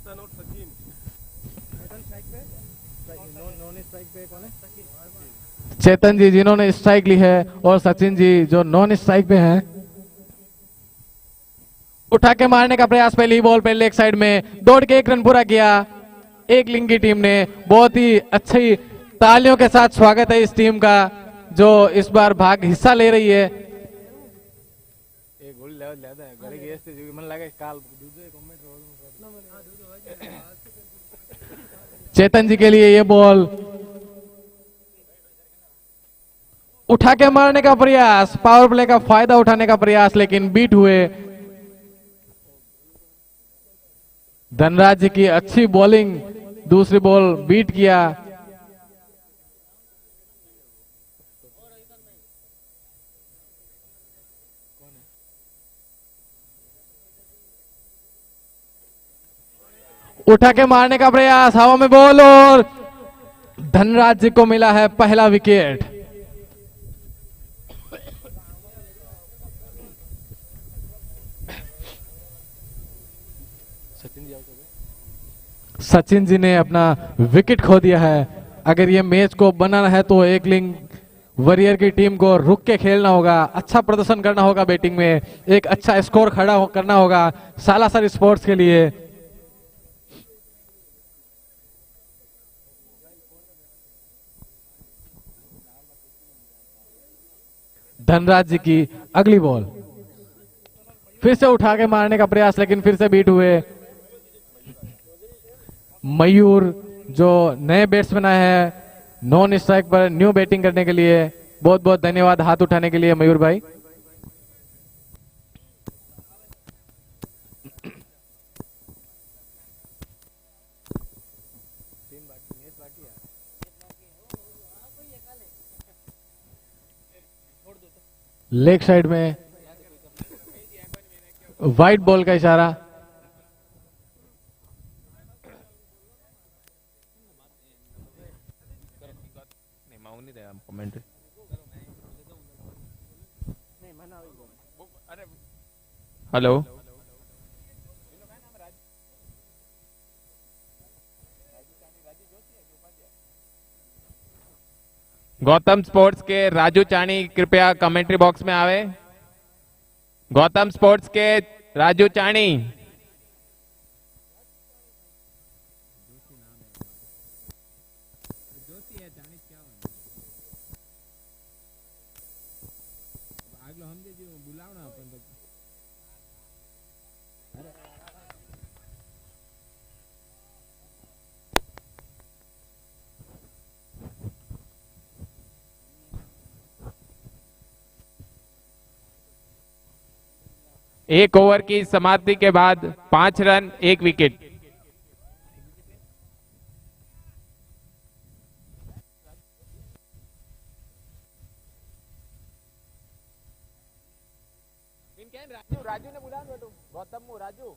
चेतन और सचिन। चेतन जी जिन्होंने स्ट्राइक ली है और सचिन जी जो नॉन स्ट्राइक पे हैं। उठा के मारने का प्रयास पहली बॉल पे लेग साइड में, दौड़ के 1 रन पूरा किया एक लिंग की टीम ने। बहुत ही अच्छी तालियों के साथ स्वागत है इस टीम का जो इस बार भाग हिस्सा ले रही है। चेतन जी के लिए ये बॉल, उठा के मारने का प्रयास, पावर प्ले का फायदा उठाने का प्रयास, लेकिन बीट हुए। धनराज जी की अच्छी बॉलिंग, दूसरी बॉल बीट किया। उठा के मारने का प्रयास, हवा में बॉल और धनराज जी को मिला है पहला विकेट। सचिन जी ने अपना विकेट खो दिया है। अगर ये मैच को बनाना है तो एक लिंग वॉरियर की टीम को रुक के खेलना होगा, अच्छा प्रदर्शन करना होगा बैटिंग में, एक अच्छा स्कोर करना होगा सालासर स्पोर्ट्स के लिए। धनराज जी की अगली बॉल, फिर से उठा के मारने का प्रयास, लेकिन फिर से बीट हुए। मयूर जो नए बैट्समैन आए हैं नॉन स्ट्राइक पर न्यू बैटिंग करने के लिए, बहुत बहुत धन्यवाद हाथ उठाने के लिए मयूर भाई। लेग साइड में वाइट बॉल का इशारा। हेलो, गौतम स्पोर्ट्स के राजू चाणी कृपया कमेंट्री बॉक्स में आवे। गौतम स्पोर्ट्स के राजू चाणी। एक ओवर की समाप्ति के बाद 5 रन 1 विकेट। राजू ने बुला बेटू, गौतम राजू।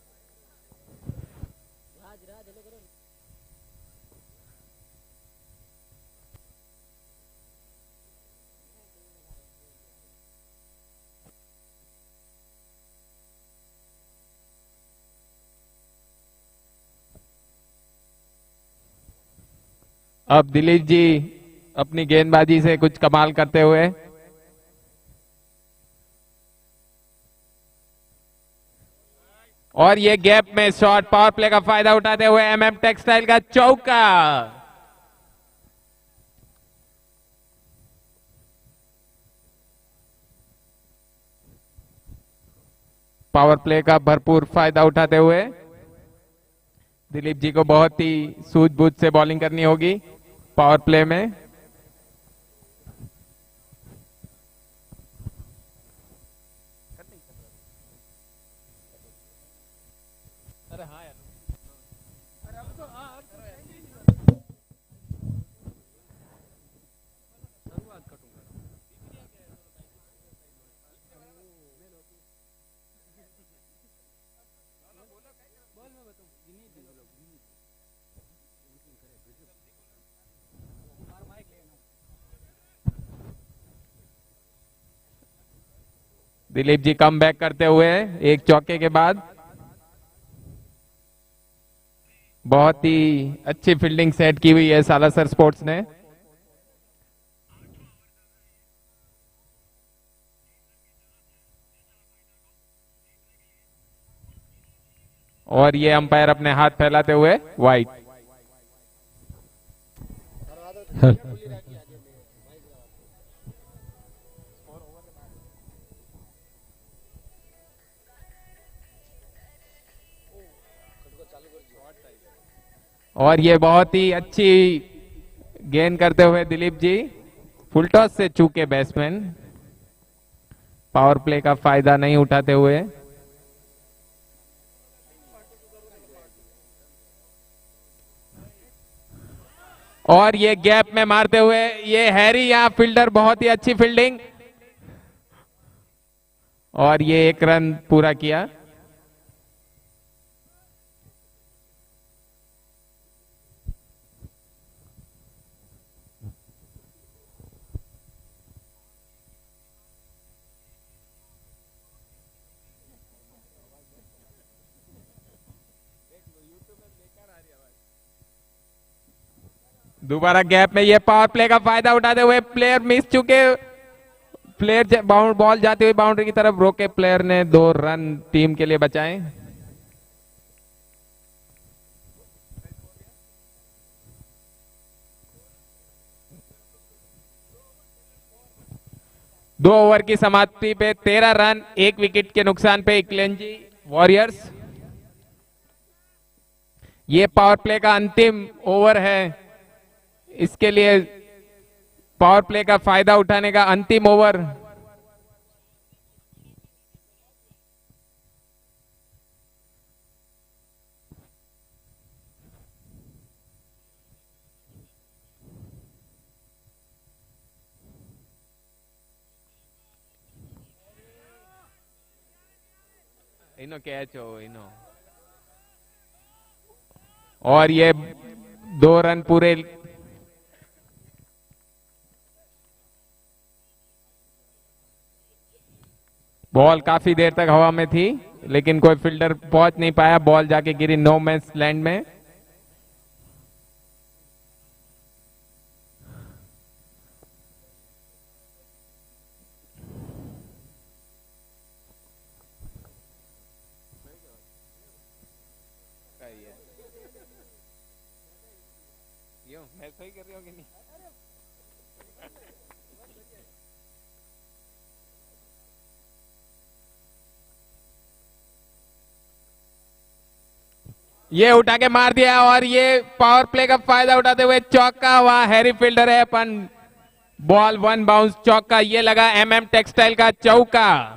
अब दिलीप जी अपनी गेंदबाजी से कुछ कमाल करते हुए, और ये गैप में शॉट, पावर प्ले का फायदा उठाते हुए एमएम टेक्सटाइल का चौका। पावर प्ले का भरपूर फायदा उठाते हुए दिलीप जी को बहुत ही सूझबूझ से बॉलिंग करनी होगी पावर प्ले में। दिलीप जी कम बैक करते हुए एक चौके के बाद। बहुत ही अच्छी फील्डिंग सेट की हुई है सालासर स्पोर्ट्स ने। और ये अंपायर अपने हाथ फैलाते हुए वाइड। और ये बहुत ही अच्छी गेंद करते हुए दिलीप जी, फुल टॉस से चूके बैट्समैन, पावर प्ले का फायदा नहीं उठाते हुए। और ये गैप में मारते हुए ये हैरी, यहां फील्डर बहुत ही अच्छी फील्डिंग, और ये एक रन पूरा किया। दोबारा गैप में ये पावर प्ले का फायदा उठाते हुए प्लेयर मिस चुके, प्लेयर बॉल जाती हुई बाउंड्री की तरफ रोके, प्लेयर ने 2 रन टीम के लिए बचाए। दो ओवर की समाप्ति पे 13 रन, 1 विकेट के नुकसान पे इक्लेंजी वॉरियर्स। ये पावर प्ले का अंतिम ओवर है, इसके लिए पावर प्ले का फायदा उठाने का अंतिम ओवर। इनो कैच हो इनो, और ये 2 रन पूरे। बॉल काफी देर तक हवा में थी लेकिन कोई फील्डर पहुंच नहीं पाया, बॉल जाके गिरी नो मैंस लैंड में। मैं सही कर रही हूँ कि नहीं? ये उठा के मार दिया, और ये पावर प्ले का फायदा उठाते हुए चौका हुआ। हैरी फील्डर है, अपन बॉल 1 बाउंस चौका। ये लगा MM टेक्सटाइल का चौका।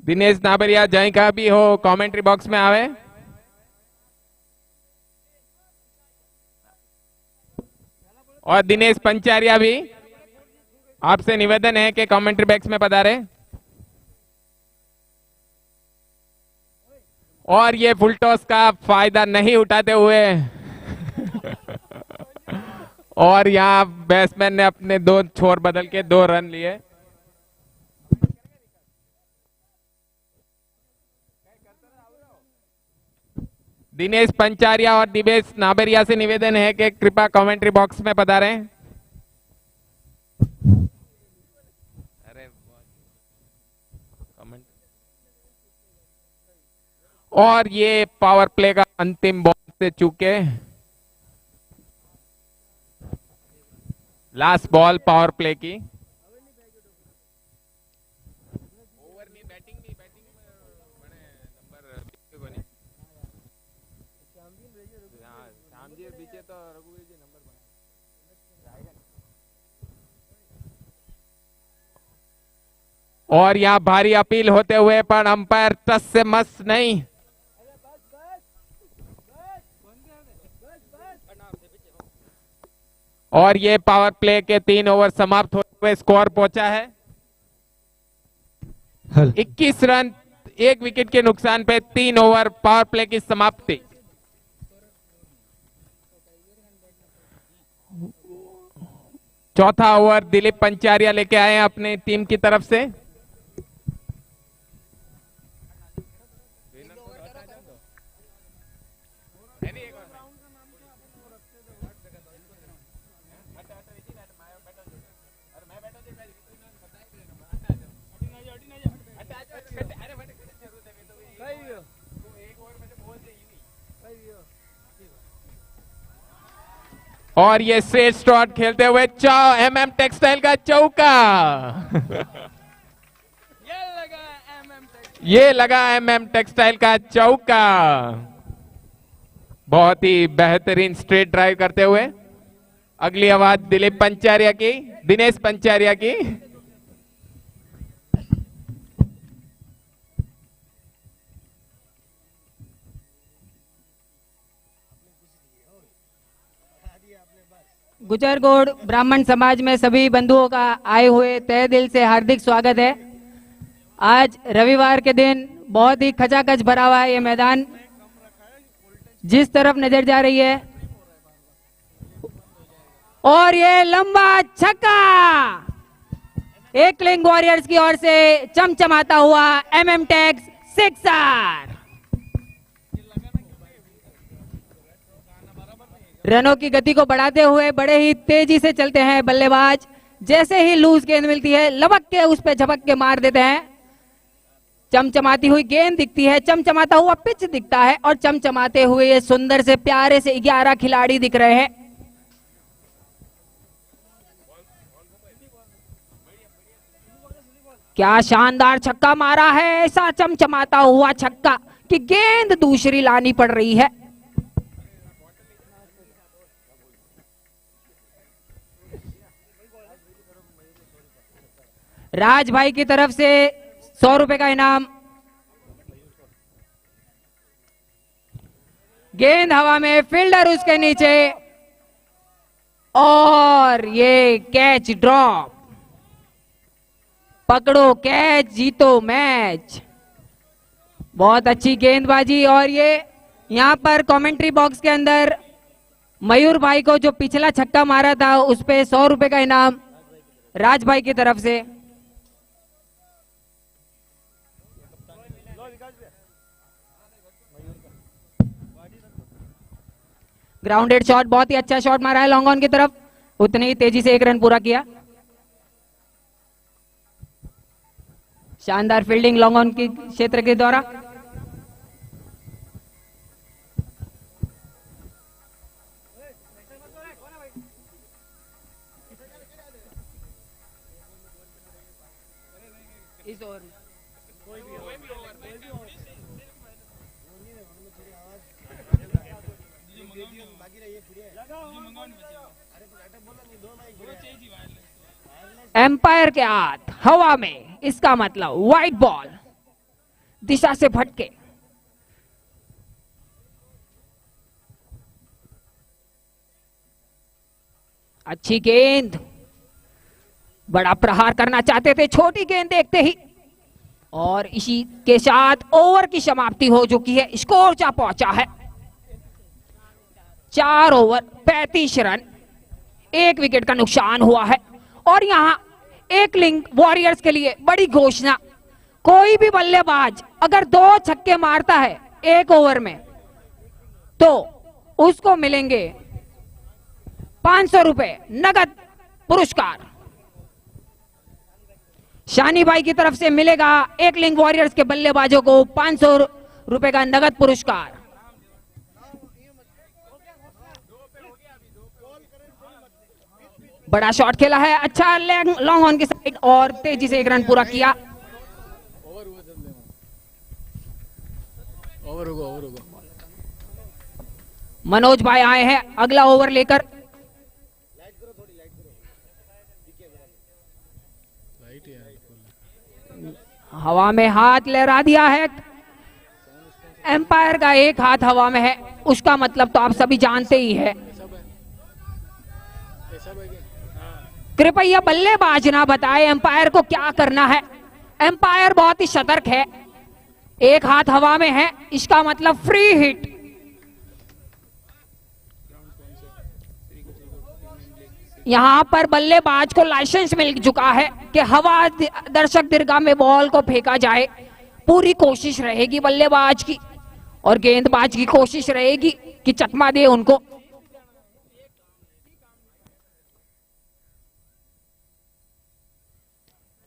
दिनेश नाबरिया जहीं का भी हो कमेंट्री बॉक्स में आवे। और दिनेश पंचारिया भी, आपसे निवेदन है कि कमेंट्री बॉक्स में पधारे। और ये फुल टॉस का फायदा नहीं उठाते हुए और यहां बैट्समैन ने अपने 2 छोर बदल के 2 रन लिए। दिनेश पंचारिया और दिवेश नाबरिया से निवेदन है कि कृपया कमेंट्री बॉक्स में पधारें। और ये पावर प्ले का अंतिम बॉल से चूके, लास्ट बॉल पावर प्ले की। ओवर नहीं, बैटिंग बड़े नंबर बीचे तो रघुवीर जी नंबर और यहां भारी अपील होते हुए पर अंपायर टस से मस नहीं। और ये पावर प्ले के 3 ओवर समाप्त होते हुए स्कोर पहुंचा है 21 रन, 1 विकेट के नुकसान पे 3 ओवर पावर प्ले की समाप्ति। चौथा ओवर दिलीप पंचारिया लेके आए हैं अपनी टीम की तरफ से। और ये श्रेष्ठ शॉट खेलते हुए MM टेक्सटाइल का चौका। ये लगा MM टेक्सटाइल का चौका। बहुत ही बेहतरीन स्ट्रेट ड्राइव करते हुए। अगली आवाज दिलीप पंचारिया की, दिनेश पंचारिया की। गुजरगोड़ ब्राह्मण समाज में सभी बंधुओं का आए हुए तहे दिल से हार्दिक स्वागत है। आज रविवार के दिन बहुत ही खचाखच भरा हुआ है ये मैदान। जिस तरफ नजर जा रही है, और ये लंबा छक्का एक लिंग वॉरियर्स की ओर से चमचमाता हुआ MM टैक्स सिक्सर। रनों की गति को बढ़ाते हुए बड़े ही तेजी से चलते हैं बल्लेबाज। जैसे ही लूज गेंद मिलती है लपक के उस पे झपक के मार देते हैं। चमचमाती हुई गेंद दिखती है, चमचमाता हुआ पिच दिखता है, और चमचमाते हुए ये सुंदर से प्यारे से 11 खिलाड़ी दिख रहे हैं। क्या शानदार छक्का मारा है, ऐसा चमचमाता हुआ छक्का कि गेंद दूसरी लानी पड़ रही है। राज भाई की तरफ से 100 रुपए का इनाम। गेंद हवा में, फील्डर उसके नीचे, और ये कैच ड्रॉप। पकड़ो कैच, जीतो मैच। बहुत अच्छी गेंदबाजी। और ये यहां पर कमेंट्री बॉक्स के अंदर मयूर भाई को जो पिछला छक्का मारा था उस पे 100 रुपए का इनाम राज भाई की तरफ से। ग्राउंडेड शॉट, बहुत ही अच्छा शॉट मारा है लॉन्ग ऑन की तरफ। उतनी ही तेजी से 1 रन पूरा किया। शानदार फील्डिंग लॉन्ग ऑन की क्षेत्र के द्वारा। इस ओवर में एम्पायर के हाथ हवा में, इसका मतलब वाइड बॉल दिशा से भटके। अच्छी गेंद, बड़ा प्रहार करना चाहते थे, छोटी गेंद देखते ही, और इसी के साथ ओवर की समाप्ति हो चुकी है। स्कोर जा पहुंचा है 4 ओवर 35 रन, 1 विकेट का नुकसान हुआ है। और यहां एक लिंग वॉरियर्स के लिए बड़ी घोषणा, कोई भी बल्लेबाज अगर 2 छक्के मारता है 1 ओवर में तो उसको मिलेंगे 500 रुपए नगद पुरस्कार। शानी भाई की तरफ से मिलेगा एक लिंग वॉरियर्स के बल्लेबाजों को 500 रुपए का नगद पुरस्कार। बड़ा शॉट खेला है, अच्छा लॉन्ग ऑन की साइड, और तेजी से 1 रन पूरा किया। मनोज भाई आए हैं अगला ओवर लेकर। हवा में हाथ लहरा दिया है। एम्पायर का एक हाथ हवा में है, उसका मतलब तो आप सभी जानते ही है। कृपया बल्लेबाज ना बताए एम्पायर को क्या करना है। एम्पायर बहुत ही सतर्क है। एक हाथ हवा में है, इसका मतलब फ्री हिट। यहां पर बल्लेबाज को लाइसेंस मिल चुका है कि हवा दर्शक दीर्घा में बॉल को फेंका जाए। पूरी कोशिश रहेगी बल्लेबाज की, और गेंदबाज की कोशिश रहेगी कि चकमा दे उनको।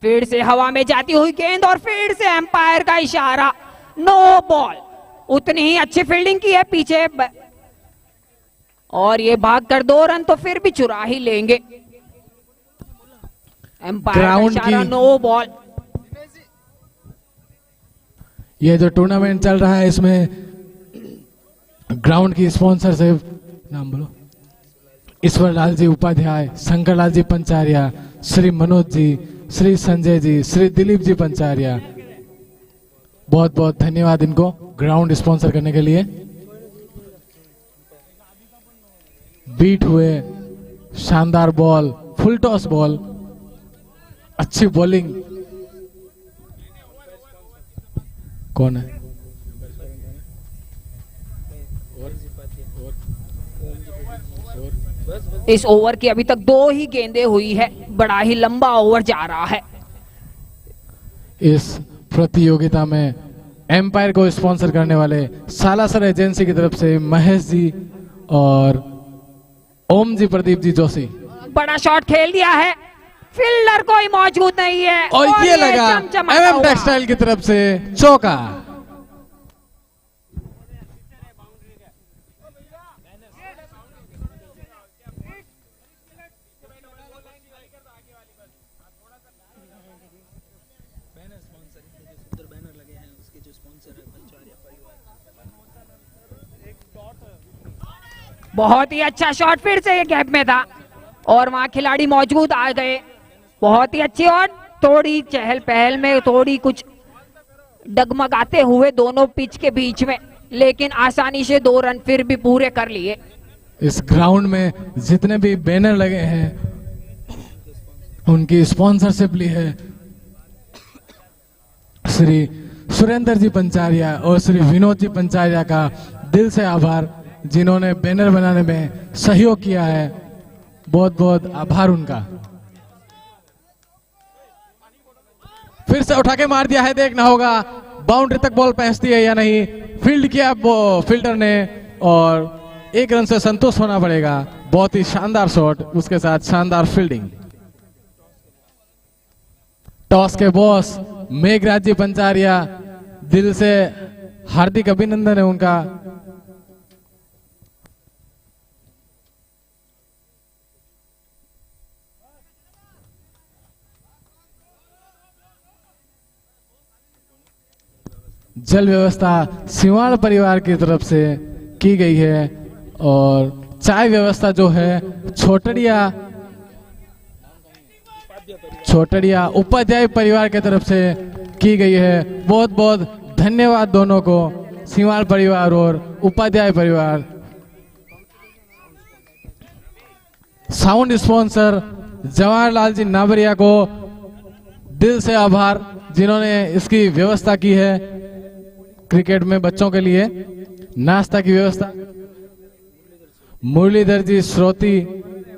फिर से हवा में जाती हुई गेंद, और फिर से एम्पायर का इशारा, नो बॉल। उतनी ही अच्छी फील्डिंग की है पीछे और ये भागकर 2 रन तो फिर भी चुरा ही लेंगे। एम्पायर ग्राउंड की नो बॉल। ये जो टूर्नामेंट चल रहा है इसमें ग्राउंड की स्पॉन्सरशिप नाम बोलो, ईश्वर लाल जी उपाध्याय, शंकर लाल जी पंचारिया, श्री मनोज जी, श्री संजय जी, श्री दिलीप जी पंचारिया, बहुत बहुत धन्यवाद इनको ग्राउंड स्पॉन्सर करने के लिए। बीट हुए, शानदार बॉल, फुल टॉस बॉल, अच्छी बॉलिंग। कौन है? इस ओवर की अभी तक 2 ही गेंदें हुई है, बड़ा ही लंबा ओवर जा रहा है। इस प्रतियोगिता में एम्पायर को स्पॉन्सर करने वाले सालासर एजेंसी की तरफ से महेश जी और ओम जी, प्रदीप जी जोशी। बड़ा शॉट खेल दिया है, फील्डर कोई मौजूद नहीं है और ये लगा चमचमाता एमएम हुआ। टेक्सटाइल की तरफ से चौका। बहुत ही अच्छा शॉट, फिर से ये गैप में था और वहां खिलाड़ी मौजूद आ गए। बहुत ही अच्छी और थोड़ी चहल पहल में थोड़ी कुछ डगमगाते हुए दोनों पिच के बीच में, लेकिन आसानी से 2 रन फिर भी पूरे कर लिए। इस ग्राउंड में जितने भी बैनर लगे हैं उनकी स्पॉन्सरशिप ली है श्री सुरेंद्र जी पंचारिया और श्री विनोद जी पंचारिया का दिल से आभार, जिन्होंने बैनर बनाने में सहयोग किया है। बहुत बहुत आभार उनका। फिर से उठा के मार दिया है, देखना होगा बाउंड्री तक बॉल पहुंचती है या नहीं। फील्ड किया फील्डर ने और 1 रन से संतुष्ट होना पड़ेगा। बहुत ही शानदार शॉट, उसके साथ शानदार फील्डिंग। टॉस के बॉस मेघराज जी पंचारिया, दिल से हार्दिक अभिनंदन है उनका। जल व्यवस्था सिवाड़ परिवार की तरफ से की गई है और चाय व्यवस्था जो है छोटड़िया उपाध्याय परिवार की तरफ से की गई है। बहुत बहुत धन्यवाद दोनों को, सिवाड़ परिवार और उपाध्याय परिवार। साउंड स्पॉन्सर जवाहरलाल जी नावरिया को दिल से आभार, जिन्होंने इसकी व्यवस्था की है। क्रिकेट में बच्चों के लिए नाश्ता की व्यवस्था। मुरलीधर जी श्रोती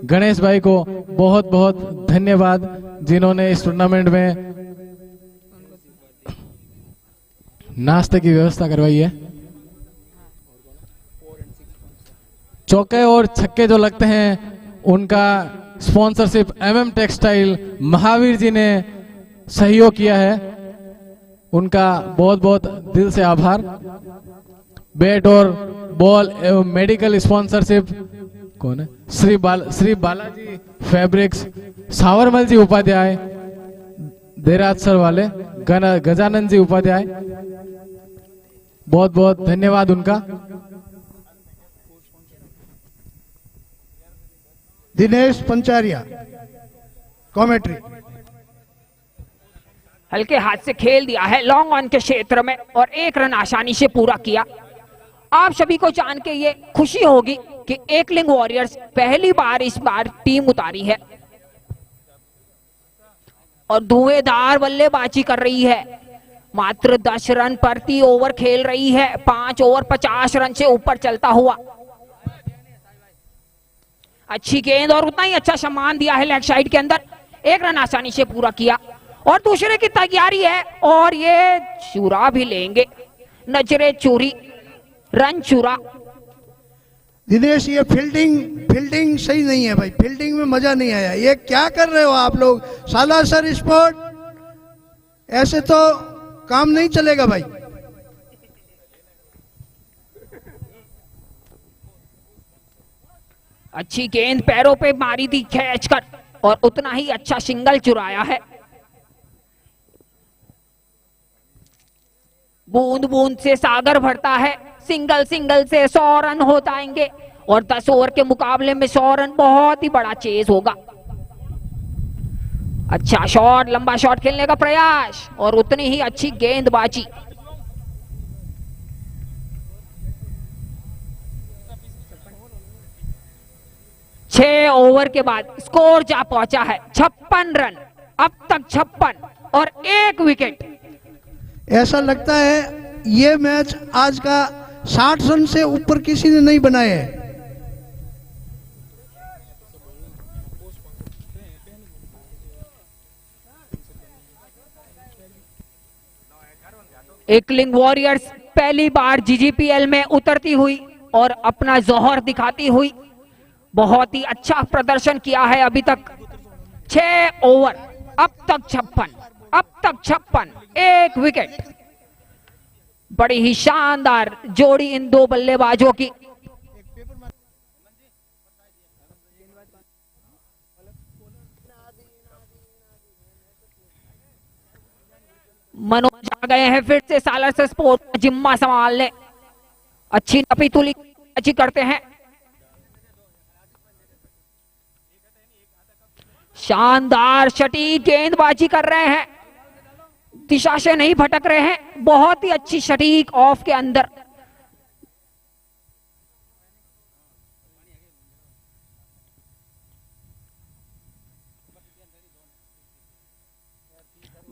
गणेश भाई को बहुत बहुत धन्यवाद, जिन्होंने इस टूर्नामेंट में नाश्ते की व्यवस्था करवाई है। चौके और छक्के जो लगते हैं उनका sponsorship MM textile Mahavir ji ने सहयोग किया है, उनका बहुत बहुत दिल से आभार। बैट और बॉल एवं मेडिकल स्पॉन्सरशिप कौन है? श्री बालाजी फैब्रिक्स, सावरमल जी उपाध्याय, देराज सर वाले गजानंद जी उपाध्याय, बहुत बहुत धन्यवाद उनका। दिनेश पंचारिया कमेंट्री। हल्के हाथ से खेल दिया है लॉन्ग ऑन के क्षेत्र में और 1 रन आसानी से पूरा किया। आप सभी को जान के ये खुशी होगी कि एकलिंग वॉरियर्स पहली बार इस बार टीम उतारी है और धुएंधार बल्लेबाजी कर रही है। मात्र 10 रन प्रति ओवर खेल रही है, 5 ओवर 50 रन से ऊपर चलता हुआ। अच्छी गेंद और उतना ही अच्छा सम्मान दिया है लेग साइड के अंदर, 1 रन आसानी से पूरा किया और दूसरे की तैयारी है और ये चुरा भी लेंगे। नजरे चूरी, रन चुरा। दिनेश ये फील्डिंग सही नहीं है भाई, फील्डिंग में मजा नहीं आया। ये क्या कर रहे हो आप लोग? सालासर स्पोर्ट, ऐसे तो काम नहीं चलेगा भाई। अच्छी गेंद पैरों पे मारी थी खींचकर और उतना ही अच्छा सिंगल चुराया है। बूंद बूंद से सागर भरता है, सिंगल सिंगल से 100 रन हो जाएंगे और 10 ओवर के मुकाबले में 100 रन बहुत ही बड़ा चेज होगा। अच्छा शॉट, लंबा शॉट खेलने का प्रयास और उतनी ही अच्छी गेंदबाजी। छह ओवर के बाद स्कोर जा पहुंचा है 56 रन, अब तक 56 और 1 विकेट। ऐसा लगता है ये मैच आज का 60 रन से ऊपर किसी ने नहीं बनाए हैं। एकलिंग वॉरियर्स पहली बार जीजीपीएल में उतरती हुई और अपना जौहर दिखाती हुई बहुत ही अच्छा प्रदर्शन किया है अभी तक। 6 ओवर, अब तक 56, अब तक 56, 1 विकेट। बड़ी ही शानदार जोड़ी इन दो बल्लेबाजों की। मनोज आ गए हैं फिर से सालार स्पोर्ट का जिम्मा संभालने। अच्छी नपी तुली अच्छी करते हैं, शानदार सटीक गेंदबाजी कर रहे हैं, दिशा से नहीं भटक रहे हैं, बहुत ही अच्छी सटीक ऑफ के अंदर।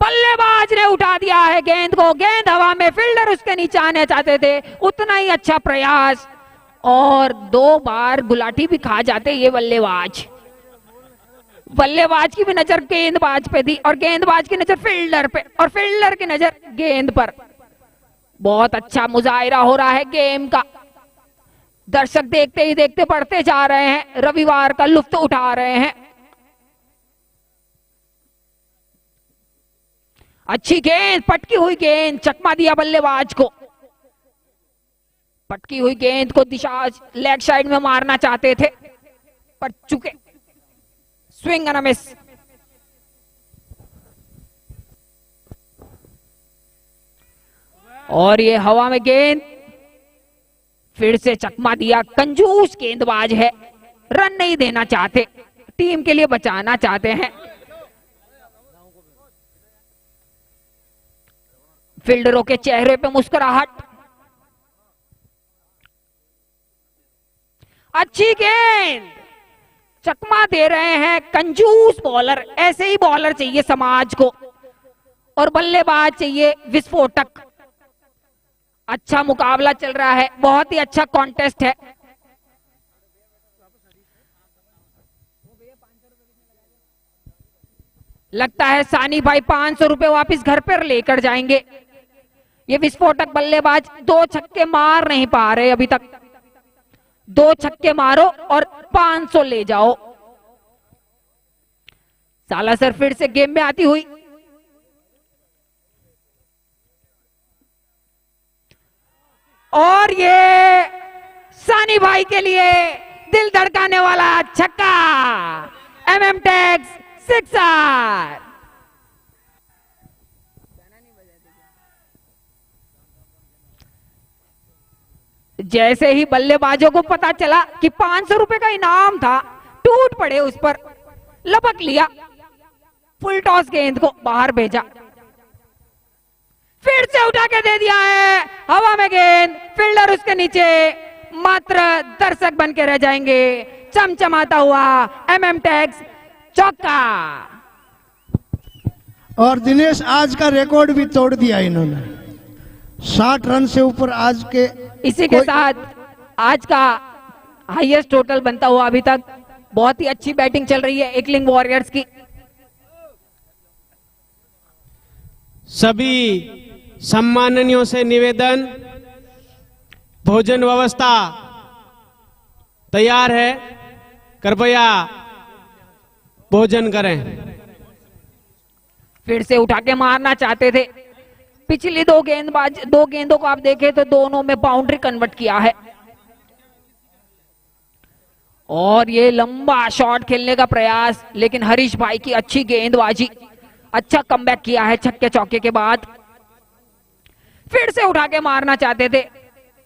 बल्लेबाज ने उठा दिया है गेंद को, गेंद हवा में, फील्डर उसके नीचे आने चाहते थे, उतना ही अच्छा प्रयास और 2 बार गुलाटी भी खा जाते ये बल्लेबाज। बल्लेबाज की भी नजर गेंदबाज पे थी और गेंदबाज की नजर फील्डर पे और फील्डर की नजर गेंद पर। बहुत अच्छा मुजाहिरा हो रहा है गेम का, दर्शक देखते ही देखते बढ़ते जा रहे हैं, रविवार का लुत्फ उठा रहे हैं। अच्छी गेंद, पटकी हुई गेंद, चकमा दिया बल्लेबाज को। पटकी हुई गेंद को दिशा लेग साइड में मारना चाहते थे पर चुके। Swing and miss. और ये हवा में गेंद, फिर से चकमा दिया। कंजूस गेंदबाज है, रन नहीं देना चाहते, टीम के लिए बचाना चाहते हैं। फील्डरों के चेहरे पे मुस्कुराहट। अच्छी गेंद, चकमा दे रहे हैं कंजूस बॉलर। ऐसे ही बॉलर चाहिए समाज को और बल्लेबाज चाहिए विस्फोटक। अच्छा मुकाबला चल रहा है, बहुत ही अच्छा कॉन्टेस्ट है। लगता है सानी भाई 500 रुपए वापिस घर पर लेकर जाएंगे। ये विस्फोटक बल्लेबाज 2 छक्के मार नहीं पा रहे अभी तक। 2 छक्के मारो और 500 ले जाओ। सालासर फिर से गेम में आती हुई। और ये सानी भाई के लिए दिल धड़काने वाला छक्का, MM टैग्स 6 जैसे ही बल्लेबाजों को पता चला कि 500 रुपए का इनाम था, टूट पड़े उस पर, लपक लिया, फुल टॉस गेंद को बाहर भेजा। फिर से उठा के दे दिया है, हवा में गेंद, फील्डर उसके नीचे, मात्र दर्शक बन के रह जाएंगे। चमचमाता हुआ MM टैग्स चौका। और दिनेश आज का रिकॉर्ड भी तोड़ दिया इन्होंने, 60 रन से ऊपर आज के। इसी के साथ आज का हाईएस्ट टोटल बनता हुआ अभी तक। बहुत ही अच्छी बैटिंग चल रही है एकलिंग वॉरियर्स की। सभी सम्माननीयों से निवेदन, भोजन व्यवस्था तैयार है, कृपया भोजन करें। फिर से उठा के मारना चाहते थे। पिछली 2 गेंदों को आप देखें तो दोनों में बाउंड्री कन्वर्ट किया है। और ये लंबा शॉट खेलने का प्रयास, लेकिन हरीश भाई की अच्छी गेंदबाजी, अच्छा कमबैक किया है छक्के चौके के बाद। फिर से उठा के मारना चाहते थे,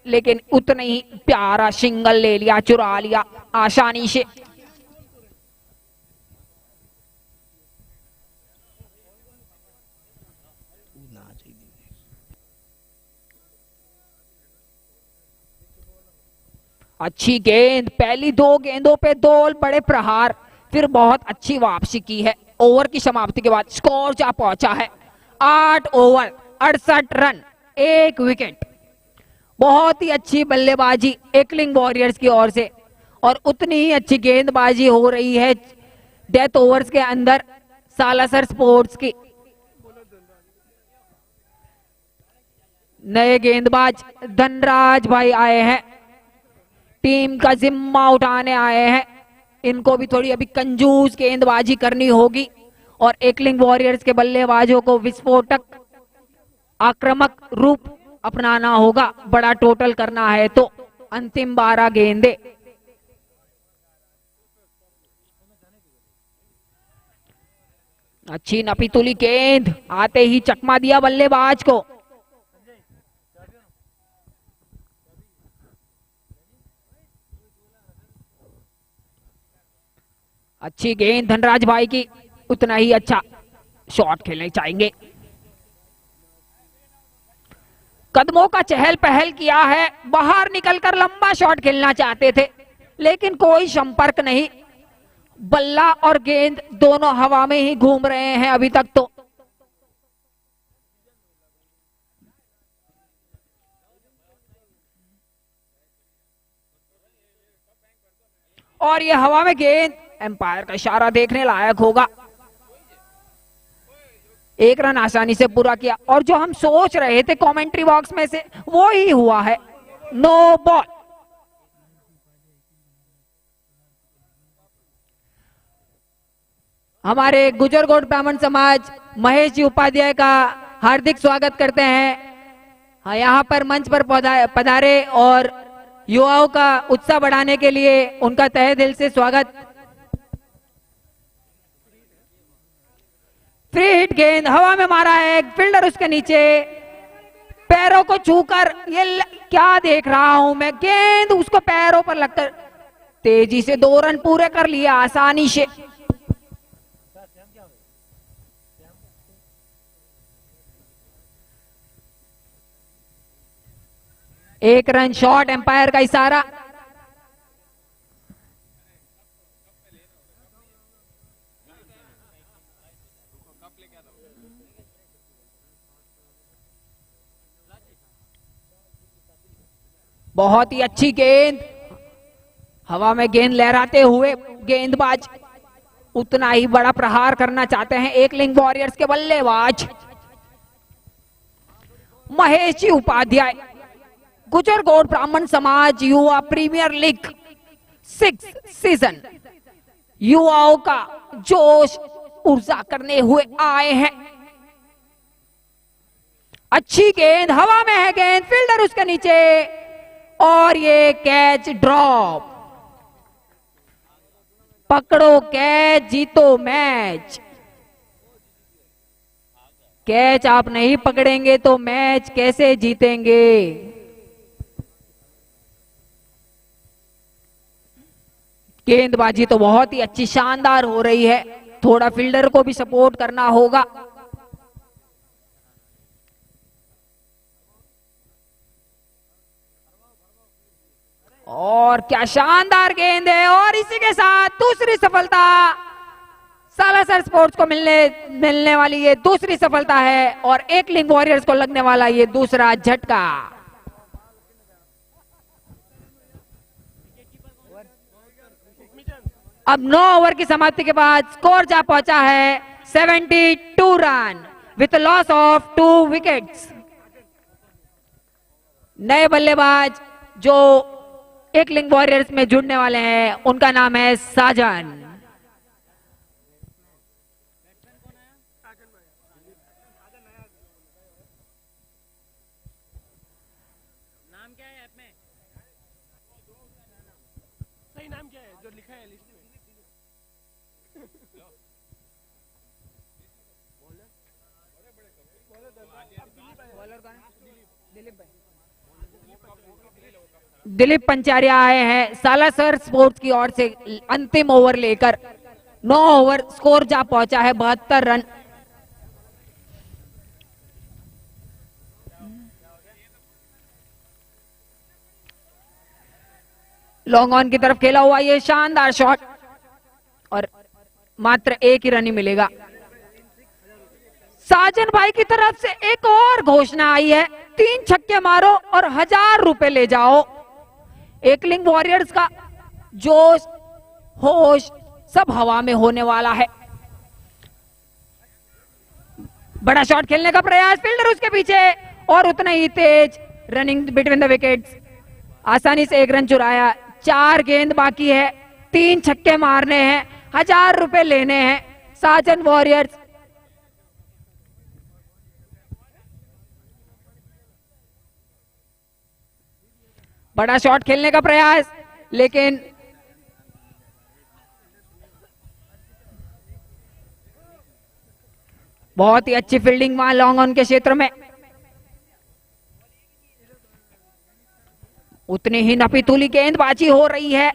लेकिन उतना ही प्यारा सिंगल ले लिया, चुरा लिया आसानी से। अच्छी गेंद, पहली दो गेंदों पे दो बड़े प्रहार, फिर बहुत अच्छी वापसी की है। ओवर की समाप्ति के बाद स्कोर जा पहुंचा है 8 ओवर 68 रन 1 विकेट। बहुत ही अच्छी बल्लेबाजी एकलिंग वॉरियर्स की ओर से, और उतनी ही अच्छी गेंदबाजी हो रही है डेथ ओवर्स के अंदर सालासर स्पोर्ट्स की। नए गेंदबाज धनराज भाई आए हैं, टीम का जिम्मा उठाने आए हैं। इनको भी थोड़ी अभी कंजूस गेंदबाजी करनी होगी और एकलिंग वॉरियर्स के बल्लेबाजों को विस्फोटक आक्रामक रूप अपनाना होगा। बड़ा टोटल करना है तो अंतिम 12 गेंदे। अच्छी नपीतुली गेंद, आते ही चकमा दिया बल्लेबाज को। अच्छी गेंद धनराज भाई की, उतना ही अच्छा शॉट खेलने चाहेंगे। कदमों का चहल पहल किया है, बाहर निकलकर लंबा शॉट खेलना चाहते थे, लेकिन कोई संपर्क नहीं। बल्ला और गेंद दोनों हवा में ही घूम रहे हैं अभी तक तो। और ये हवा में गेंद, एम्पायर का इशारा देखने लायक होगा। 1 रन आसानी से पूरा किया, और जो हम सोच रहे थे कमेंट्री बॉक्स में से वो ही हुआ है, नो बॉल। हमारे गुजरगोट ब्राह्मण समाज महेश जी उपाध्याय का हार्दिक स्वागत करते हैं। यहाँ पर मंच पर पधारे और युवाओं का उत्साह बढ़ाने के लिए उनका तहे दिल से स्वागत। फ्री हिट गेंद हवा में मारा है, फील्डर उसके नीचे, पैरों को छूकर, ये क्या देख रहा हूं मैं, गेंद उसको पैरों पर लगकर तेजी से 2 रन पूरे कर लिया आसानी से। एक रन शॉट, एम्पायर का इशारा। बहुत ही अच्छी गेंद, हवा में गेंद लहराते हुए गेंदबाज उतना ही बड़ा प्रहार करना चाहते हैं एकलिंग वॉरियर्स के बल्लेबाज महेश जी उपाध्याय। गुजरगोट ब्राह्मण समाज युवा प्रीमियर लीग 6 सीजन युवाओं का जोश ऊर्जा करने हुए आए हैं। अच्छी गेंद, हवा में है गेंद, फील्डर उसके नीचे, और ये कैच ड्रॉप। पकड़ो कैच, जीतो मैच। कैच आप नहीं पकड़ेंगे तो मैच कैसे जीतेंगे। गेंदबाजी तो बहुत ही अच्छी शानदार हो रही है, थोड़ा फील्डर को भी सपोर्ट करना होगा। और क्या शानदार गेंद है, और इसी के साथ दूसरी सफलता सालासर स्पोर्ट्स को मिलने वाली ये दूसरी सफलता है, और एकलिंग वॉरियर्स को लगने वाला ये दूसरा झटका। अब 9 ओवर की समाप्ति के बाद स्कोर जा पहुंचा है 72 run with loss of 2 wickets. नए बल्लेबाज जो एकलिंग वॉरियर्स में जुड़ने वाले हैं उनका नाम है साजन। दिलीप पंचारिया आए हैं सालासर स्पोर्ट्स की ओर से अंतिम ओवर लेकर। 9 ओवर स्कोर जा पहुंचा है 72 रन। लॉन्ग ऑन की तरफ खेला हुआ ये शानदार शॉट और मात्र एक ही रन ही मिलेगा। साजन भाई की तरफ से एक और घोषणा आई है, 3 छक्के मारो और 1000 रुपए ले जाओ। एकलिंग वॉरियर्स का जोश होश सब हवा में होने वाला है। बड़ा शॉट खेलने का प्रयास, फील्डर उसके पीछे और उतना ही तेज रनिंग बिटवीन द विकेट्स, आसानी से 1 रन चुराया। 4 गेंद बाकी है, 3 छक्के मारने हैं, 1000 रुपए लेने हैं साजन वॉरियर्स। बड़ा शॉट खेलने का प्रयास, लेकिन बहुत ही अच्छी फील्डिंग वहां लॉन्ग ऑन के क्षेत्र में। उतनी ही नपीतुली गेंदबाजी हो रही है।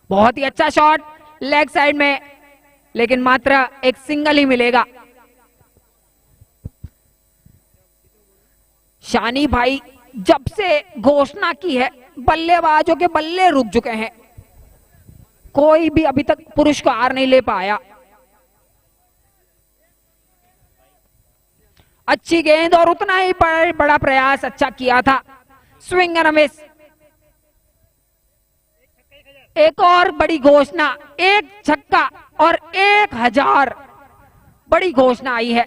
बहुत ही अच्छा शॉट लेग साइड में, लेकिन मात्र एक सिंगल ही मिलेगा। शानी भाई जब से घोषणा की है बल्लेबाजों के बल्ले रुक चुके हैं, कोई भी अभी तक पुरस्कार नहीं ले पाया। अच्छी गेंद और उतना ही बड़ा प्रयास अच्छा किया था, स्विंग एंड मिस। एक और बड़ी घोषणा, 1 छक्का और 1000 बड़ी घोषणा आई है।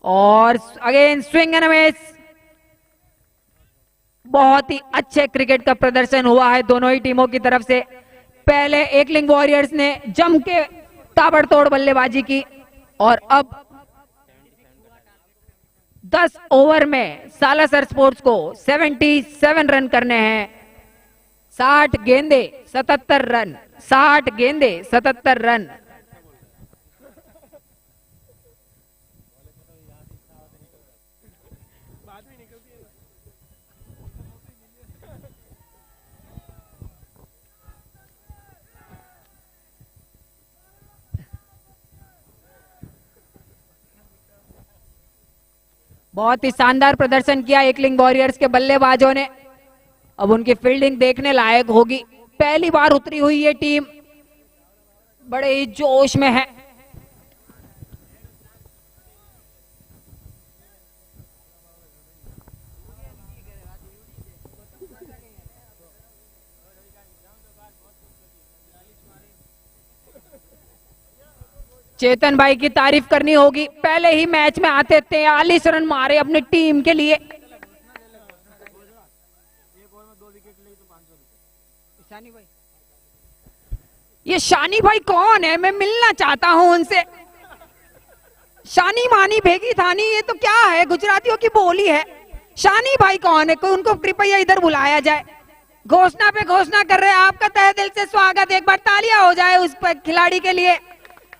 और अगेन स्विंग एंड मिस। बहुत ही अच्छे क्रिकेट का प्रदर्शन हुआ है दोनों ही टीमों की तरफ से। पहले एकलिंग वॉरियर्स ने जम के ताबड़तोड़ बल्लेबाजी की और अब 10 ओवर में सालासर स्पोर्ट्स को 77 रन करने हैं। 60 गेंदे 77 रन, 60 गेंदे 77 रन। बहुत ही शानदार प्रदर्शन किया एकलिंग वॉरियर्स के बल्लेबाजों ने। अब उनकी फील्डिंग देखने लायक होगी। पहली बार उतरी हुई ये टीम बड़े ही जोश में है। चेतन भाई की तारीफ करनी होगी, पहले ही मैच में आते 43 रन मारे अपनी टीम के लिए। ये शानी भाई कौन है? मैं मिलना चाहता हूं उनसे। शानी मानी भेगी थानी, ये तो क्या है? गुजरातियों की बोली है। शानी भाई कौन है? कोई उनको कृपया इधर बुलाया जाए। घोषणा पे घोषणा कर रहे हैं, आपका तहे दिल से स्वागत। एक बार तालियां हो जाए उस खिलाड़ी के लिए।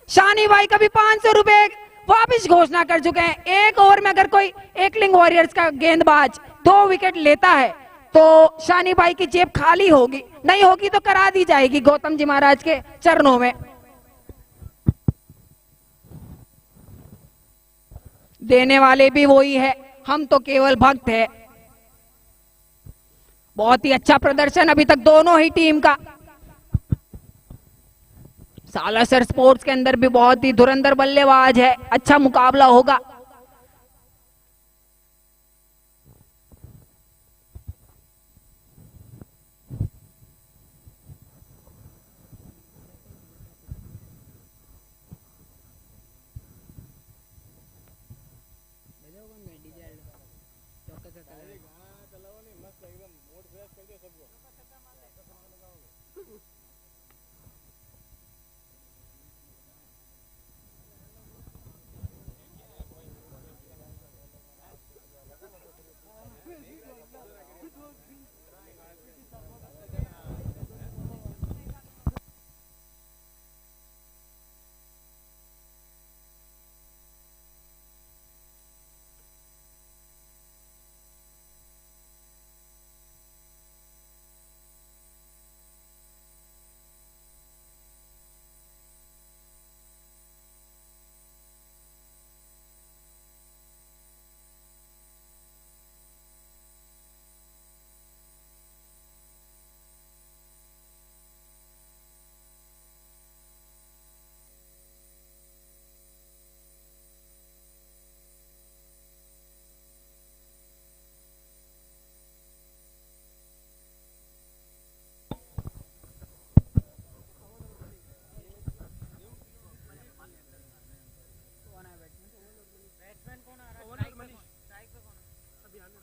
शानी भाई का भी 500 रुपए वापिस घोषणा कर चुके हैं। 1 ओवर में अगर कोई एकलिंग वॉरियर्स का गेंदबाज 2 विकेट लेता है तो शानी भाई की जेब खाली होगी, नहीं होगी तो करा दी जाएगी गौतम जी महाराज के चरणों में। देने वाले भी वही है, हम तो केवल भक्त है। बहुत ही अच्छा प्रदर्शन अभी तक दोनों ही टीम का। सालासर स्पोर्ट्स के अंदर भी बहुत ही धुरंधर बल्लेबाज है, अच्छा मुकाबला होगा।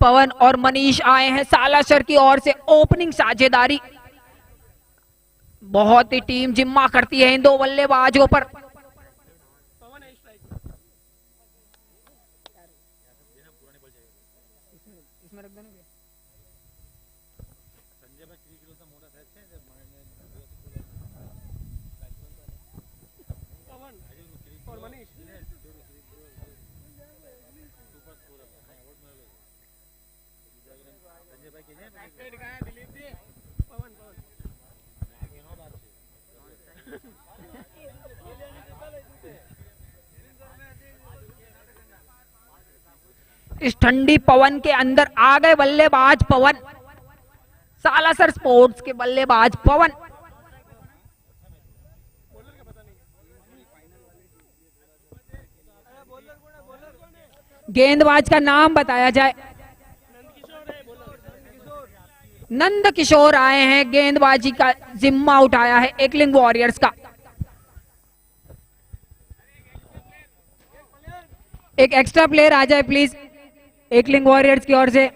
पवन और मनीष आए हैं सालासर की ओर से ओपनिंग साझेदारी। बहुत ही टीम जिम्मा करती है इन दो बल्लेबाजों पर। इस ठंडी पवन के अंदर आ गए बल्लेबाज पवन, सालासर स्पोर्ट्स के बल्लेबाज पवन। गेंदबाज का नाम बताया जाए। नंद किशोर आए हैं, गेंदबाजी का जिम्मा उठाया है एकलिंग वॉरियर्स का। एक एक्स्ट्रा प्लेयर आ जाए प्लीज एकलिंग वॉरियर्स की ओर से।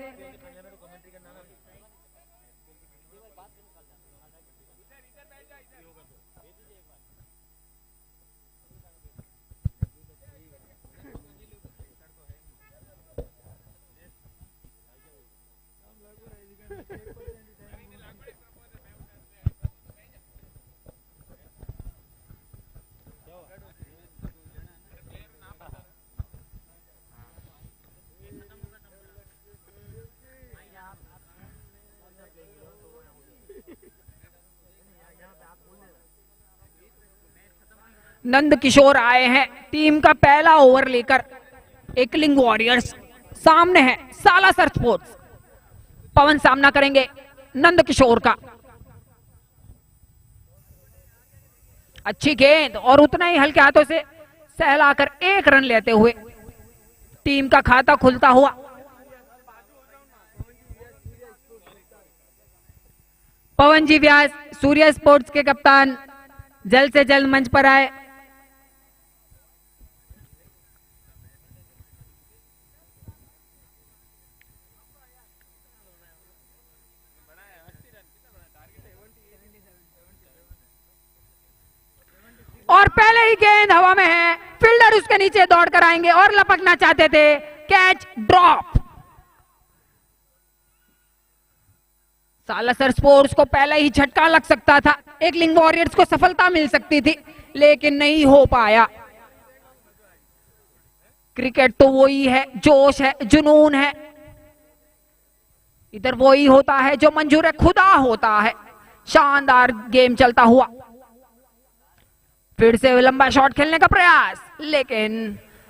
नंद किशोर आए हैं टीम का पहला ओवर लेकर। एकलिंग वॉरियर्स सामने है सालासर स्पोर्ट्स। पवन सामना करेंगे नंद किशोर का। अच्छी गेंद और उतना ही हल्के हाथों से सहलाकर 1 रन लेते हुए टीम का खाता खुलता हुआ। पवन जी व्यास सूर्य स्पोर्ट्स के कप्तान जल्द से जल्द मंच पर आए। और पहले ही गेंद हवा में है, फील्डर उसके नीचे दौड़कर आएंगे और लपकना चाहते थे, कैच ड्रॉप। सालासर स्पोर्ट्स को पहले ही झटका लग सकता था, एकलिंग वॉरियर्स को सफलता मिल सकती थी, लेकिन नहीं हो पाया। क्रिकेट तो वही है, जोश है, जुनून है, इधर वही होता है जो मंजूर खुदा होता है। शानदार गेम चलता हुआ, फिर से लंबा शॉट खेलने का प्रयास, लेकिन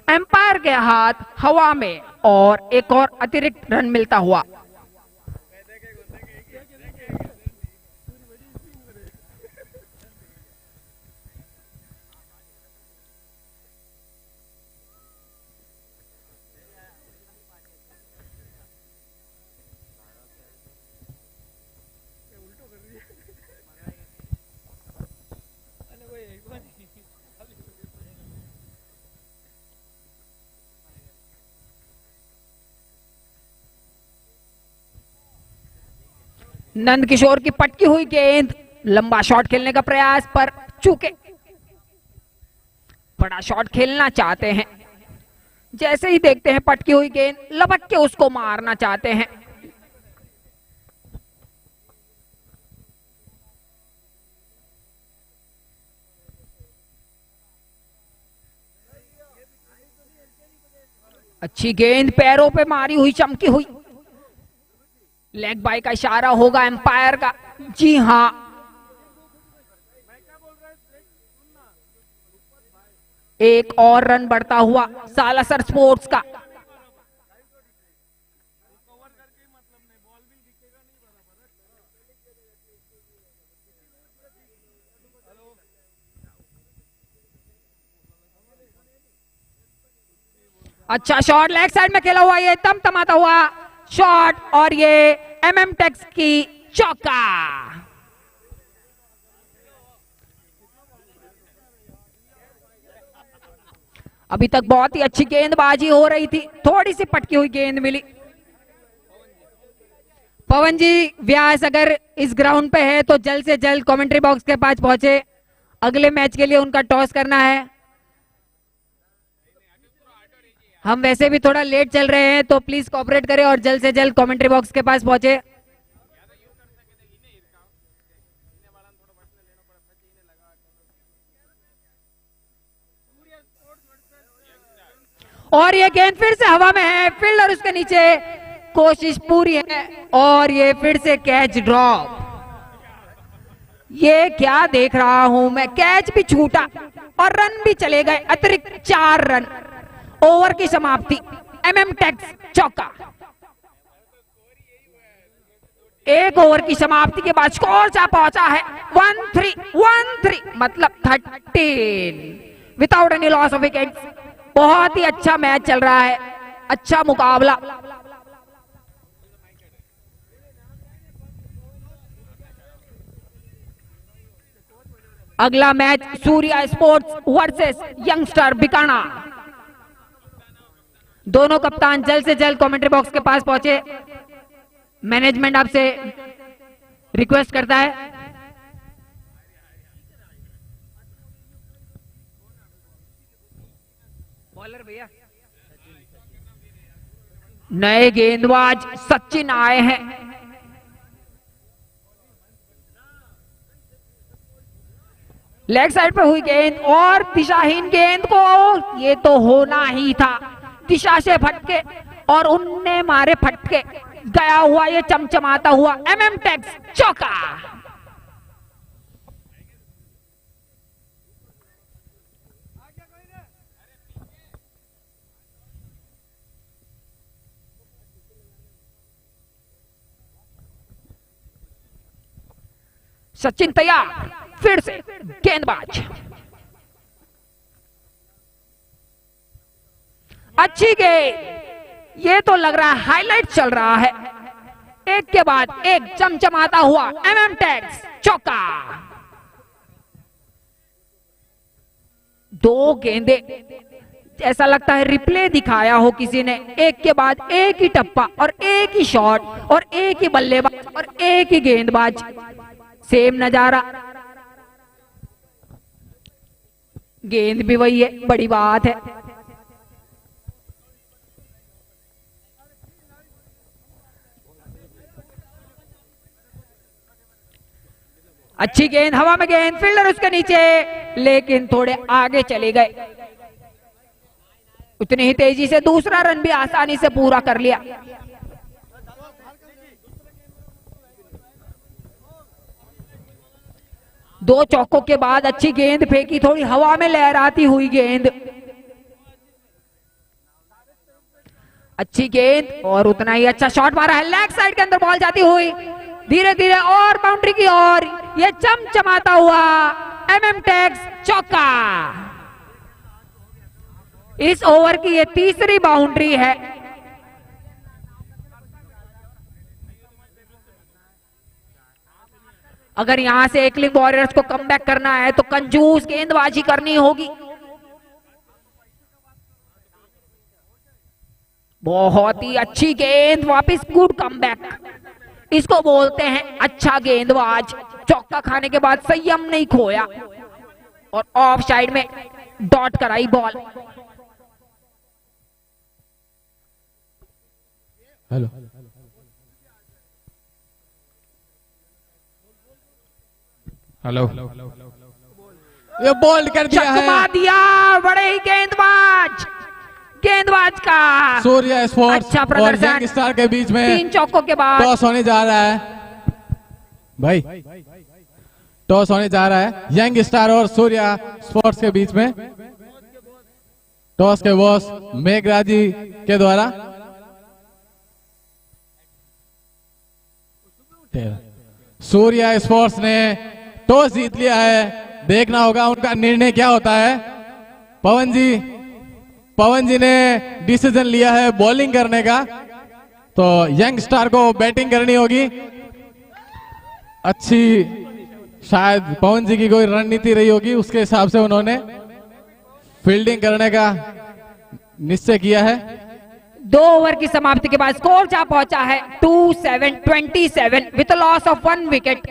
एम्पायर के हाथ हवा में और एक और अतिरिक्त रन मिलता हुआ। नंद किशोर की पटकी हुई गेंद, लंबा शॉट खेलने का प्रयास पर चूके। बड़ा शॉट खेलना चाहते हैं, जैसे ही देखते हैं पटकी हुई गेंद लपक के उसको मारना चाहते हैं। अच्छी गेंद पैरों पे मारी हुई, चमकी हुई। लेग बाय का इशारा होगा एम्पायर का। जी हां, एक और रन बढ़ता हुआ सालासर स्पोर्ट्स का। अच्छा शॉट लेग साइड में खेला हुआ, ये तमतमाता हुआ शॉट और ये एमएम टेक्स की चौका। अभी तक बहुत ही अच्छी गेंदबाजी हो रही थी, थोड़ी सी पटकी हुई गेंद मिली पवन जी व्यास अगर इस ग्राउंड पे है तो जल्द से जल्द कमेंट्री बॉक्स के पास पहुंचे, अगले मैच के लिए उनका टॉस करना है। हम वैसे भी थोड़ा लेट चल रहे हैं तो प्लीज कोऑपरेट करें और जल्द से जल्द कमेंट्री बॉक्स के पास पहुंचे। और ये गेंद फिर से हवा में है, फील्डर उसके नीचे, कोशिश पूरी है और ये फिर से कैच ड्रॉप। ये क्या देख रहा हूं मैं, कैच भी छूटा और रन भी चले गए, अतिरिक्त 4 रन। ओवर की समाप्ति, एमएम टैक्स चौका। 1 ओवर की समाप्ति के बाद स्कोर जा पहुंचा है 13 मतलब 13 without any loss of wickets. बहुत ही अच्छा मैच चल रहा है, अच्छा मुकाबला। अगला match Surya sports versus youngster Bikana. दोनों कप्तान जल्द से जल्द कमेंट्री बॉक्स के पास पहुंचे। मैनेजमेंट आपसे रिक्वेस्ट करता है। बॉलर भैया, नए गेंदबाज सचिन आए हैं। लेग साइड पे हुई गेंद और दिशाहीन गेंद को, ये तो होना ही था, दिशा से फटके और उनने मारे फटके, गया हुआ ये चमचमाता हुआ एमएम टैक्स चौका। सचिन तैयार, फिर से गेंदबाज, अच्छी गेंद, ये तो लग रहा है हाईलाइट चल रहा है। एक के बाद एक चमचमाता हुआ एमएम टैक्स चौका। 2 गेंदे, ऐसा लगता है रिप्ले दिखाया हो किसी ने, एक के बाद एक ही टप्पा और एक ही शॉट और एक ही बल्लेबाज और एक ही गेंदबाज, सेम नजारा। गेंद भी वही है, बड़ी बात है। अच्छी गेंद, हवा में गेंद, फील्डर उसके नीचे, लेकिन थोड़े आगे चले गए। उतनी ही तेजी से दूसरा रन भी आसानी से पूरा कर लिया। दो चौकों के बाद अच्छी गेंद फेंकी, थोड़ी हवा में लहराती हुई गेंद, अच्छी गेंद और उतना ही अच्छा शॉट मारा है। लेग साइड के अंदर बॉल जाती हुई धीरे धीरे और बाउंड्री की ओर, ये चमचमाता हुआ एमएम टैक्स चौका। इस ओवर की ये तीसरी बाउंड्री है। अगर यहां से एकलिंग वॉरियर्स को कमबैक करना है तो कंजूस गेंदबाजी करनी होगी। बहुत ही अच्छी गेंद, वापस गुड कमबैक, इसको बोलते हैं अच्छा गेंदबाज। चौका खाने के बाद संयम नहीं खोया और ऑफ साइड में डॉट कराई बॉल। हेलो, हेलो, ये बोल्ड कर दिया चकमा है दिया, बड़े ही गेंदबाज, गेंदबाज का सूर्या स्पोर्ट्स अच्छा और प्रदर्शन। यंग स्टार के बीच में 3 चौकों के बाद टॉस होने जा रहा है। भाई, टॉस होने जा रहा है यंग स्टार और सूर्या स्पोर्ट्स के बीच में। टॉस के बॉस मेघराज जी के द्वारा। सूर्या स्पोर्ट्स ने टॉस जीत लिया है, देखना होगा उनका निर्णय क्या होता है। पवन जी ने डिसीजन लिया है बॉलिंग करने का, तो यंग स्टार को बैटिंग करनी होगी। अच्छी, शायद पवन जी की कोई रणनीति रही होगी, उसके हिसाब से उन्होंने फील्डिंग करने का निश्चय किया है। 2 ओवर की समाप्ति के बाद स्कोर जा पहुंचा है 27 विद लॉस ऑफ 1 विकेट।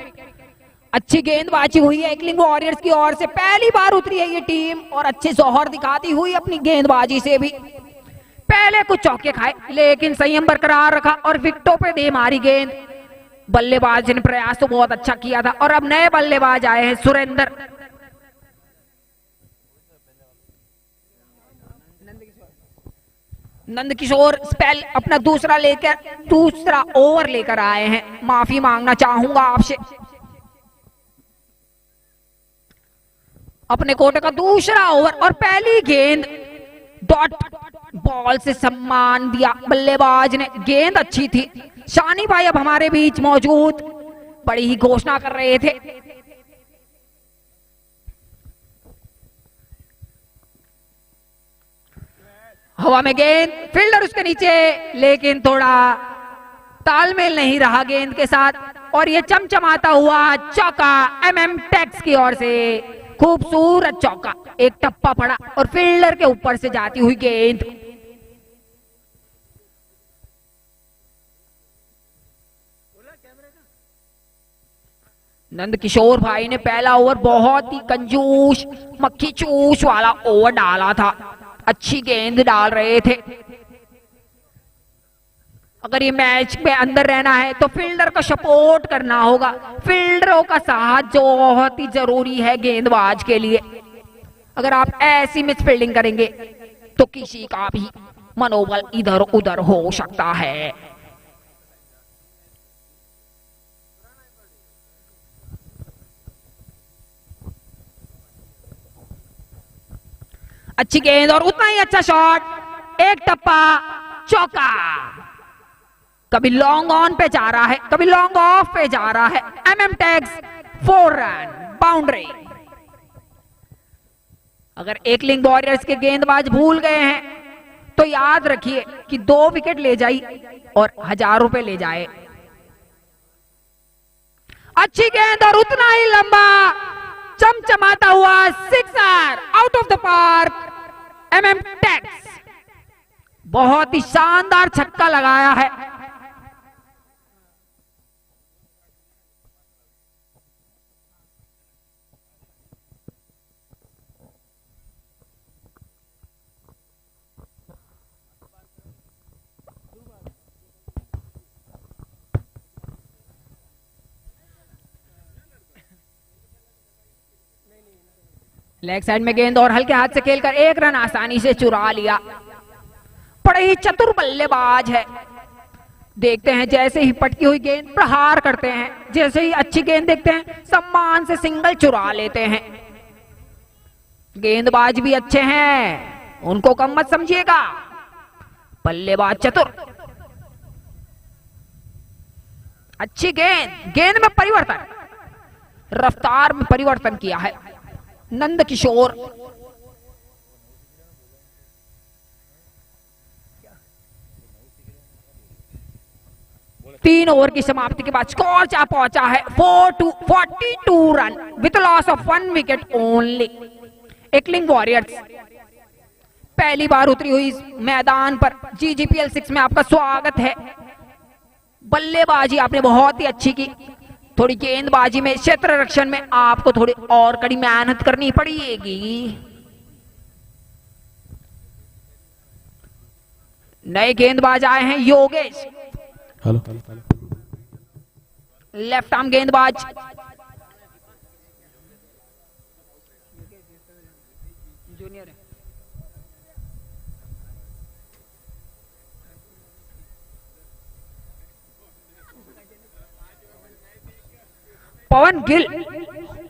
अच्छी गेंदबाजी हुई है एकलिंग वॉरियर्स की ओर से, पहली बार उतरी है ये टीम और अच्छे जौहर दिखाती हुई अपनी गेंदबाजी से भी। पहले कुछ चौके खाए लेकिन संयम बरकरार रखा और विकेटों पे दे मारी गेंद। बल्लेबाज ने प्रयास तो बहुत अच्छा किया था और अब नए बल्लेबाज आए हैं सुरेंद्र। नंदकिशोर स्पेल अपना दूसरा ओवर लेकर आए हैं। माफी मांगना चाहूंगा आपसे। अपने कोटे का दूसरा ओवर और पहली गेंद डॉट बॉल से सम्मान दिया बल्लेबाज ने। गेंद अच्छी थी। शानी भाई अब हमारे बीच मौजूद, बड़ी ही घोषणा कर रहे थे। हवा में गेंद, फील्डर उसके नीचे, लेकिन थोड़ा तालमेल नहीं रहा गेंद के साथ और ये चमचमाता हुआ चौका MM टैक्स की ओर से। खूबसूरत चौका, एक टप्पा पड़ा और फील्डर के ऊपर से जाती हुई गेंद। नंदकिशोर भाई ने पहला ओवर बहुत ही कंजूस मक्खी चूस वाला ओवर डाला था। अच्छी गेंद डाल रहे थे। अगर ये मैच में अंदर रहना है तो फील्डर का सपोर्ट करना होगा। फील्डरों का साथ जो बहुत ही जरूरी है गेंदबाज के लिए। अगर आप ऐसी मिस फील्डिंग करेंगे तो किसी का भी मनोबल इधर उधर हो सकता है। अच्छी गेंद और उतना ही अच्छा शॉट, एक टप्पा चौका। कभी लॉन्ग ऑन पे जा रहा है, कभी लॉन्ग ऑफ पे जा रहा है। MM tags 4 run boundary. अगर एकलिंग वॉरियर्स के गेंदबाज भूल गए हैं तो याद रखिए कि 2 विकेट ले जाई और 1000 रुपए ले जाए। अच्छी गेंद और उतना ही लंबा चमचमाता हुआ sixer out of the park. MM tax बहुत ही शानदार छक्का लगाया है। लेग साइड में गेंद और हल्के हाथ से खेलकर 1 रन आसानी से चुरा लिया। बड़े ही चतुर बल्लेबाज है। देखते हैं जैसे ही पटकी हुई गेंद प्रहार करते हैं, जैसे ही अच्छी गेंद देखते हैं सम्मान से सिंगल चुरा लेते हैं। गेंदबाज भी अच्छे हैं, उनको कम मत समझिएगा। बल्लेबाज चतुर। अच्छी गेंद में परिवर्तन, रफ्तार में परिवर्तन किया है नंदकिशोर। तीन ओवर की समाप्ति के बाद स्कोर जा पहुंचा है 42 run with loss of 1 wicket only. Ekling warriors पहली बार उतरी हुई इस मैदान पर। GGPL 6 में आपका स्वागत है। बल्लेबाजी आपने बहुत ही अच्छी की। थोड़ी गेंदबाजी में, क्षेत्र रक्षण में आपको थोड़ी और कड़ी मेहनत करनी पड़ेगी। नए गेंदबाज आए हैं योगेश, हेलो, लेफ्ट आर्म गेंदबाज। जूनियर है। पवन गिल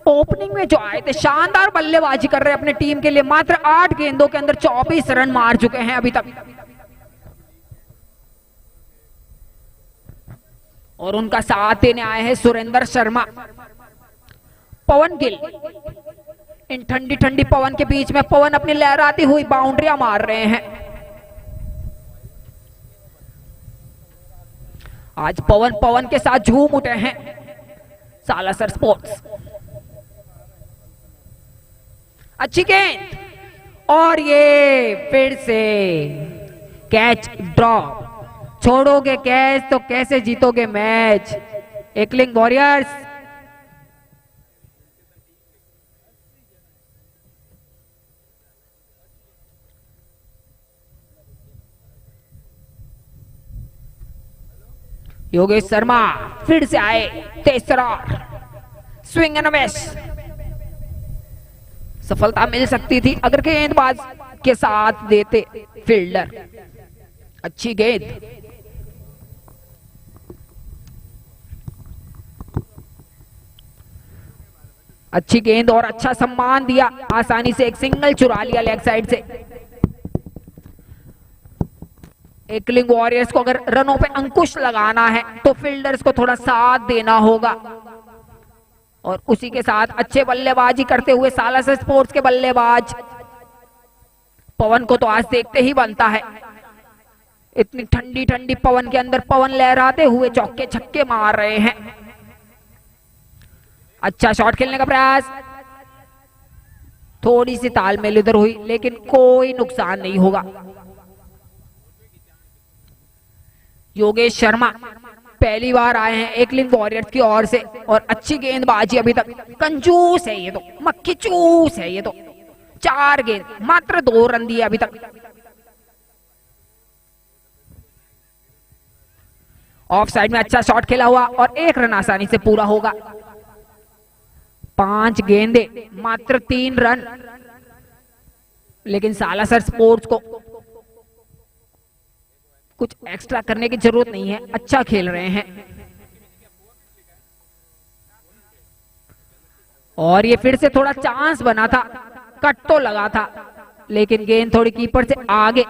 ओपनिंग में जो आए थे, शानदार बल्लेबाजी कर रहे हैं अपने टीम के लिए। मात्र 8 गेंदों के अंदर 24 रन मार चुके हैं अभी तक। और उनका साथ देने आए हैं सुरेंद्र शर्मा। पवन गिल इन ठंडी ठंडी पवन के बीच में पवन अपनी लहराती हुई बाउंड्रियां मार रहे हैं। आज पवन के साथ झूम उठे हैं सालासर स्पोर्ट्स। अच्छी गेंद और ये फिर से कैच ड्रॉ। छोड़ोगे कैच तो कैसे जीतोगे मैच। एकलिंग वॉरियर्स। योगेश शर्मा फिर से आए, तीसरा स्विंग एंड मिस। सफलता मिल सकती थी अगर गेंदबाज के साथ देते फील्डर। अच्छी गेंद। अच्छी गेंद और अच्छा सम्मान दिया। आसानी से एक सिंगल चुरा लिया लेग साइड से। एकलिंग वॉरियर्स को अगर रनों पे अंकुश लगाना है तो फील्डर्स को थोड़ा साथ देना होगा, और उसी के साथ अच्छे बल्लेबाजी करते हुए सालासर स्पोर्ट्स के बल्लेबाज पवन को तो आज देखते ही बनता है। इतनी ठंडी ठंडी पवन के अंदर पवन लहराते हुए चौके छक्के मार रहे हैं। अच्छा शॉट खेलने का प्रयास। थोड़ी सी तालमेल इधर हुई लेकिन कोई नुकसान नहीं होगा। योगेश शर्मा पहली बार आए हैं एकलिंग वॉरियर्स की ओर से, और अच्छी गेंदबाजी अभी तक। कंजूस है ये तो, मक्खी चूस है ये तो। 4 गेंद, मात्र 2 रन दिए अभी तक। ऑफ साइड में अच्छा शॉट खेला हुआ और 1 रन आसानी से पूरा होगा। 5 गेंदे, मात्र 3 रन। लेकिन सालासर स्पोर्ट्स को कुछ एक्स्ट्रा करने की जरूरत नहीं है, अच्छा खेल रहे हैं। और ये फिर से थोड़ा चांस बना था, कट तो लगा था, लेकिन गेंद थोड़ी कीपर से आगे।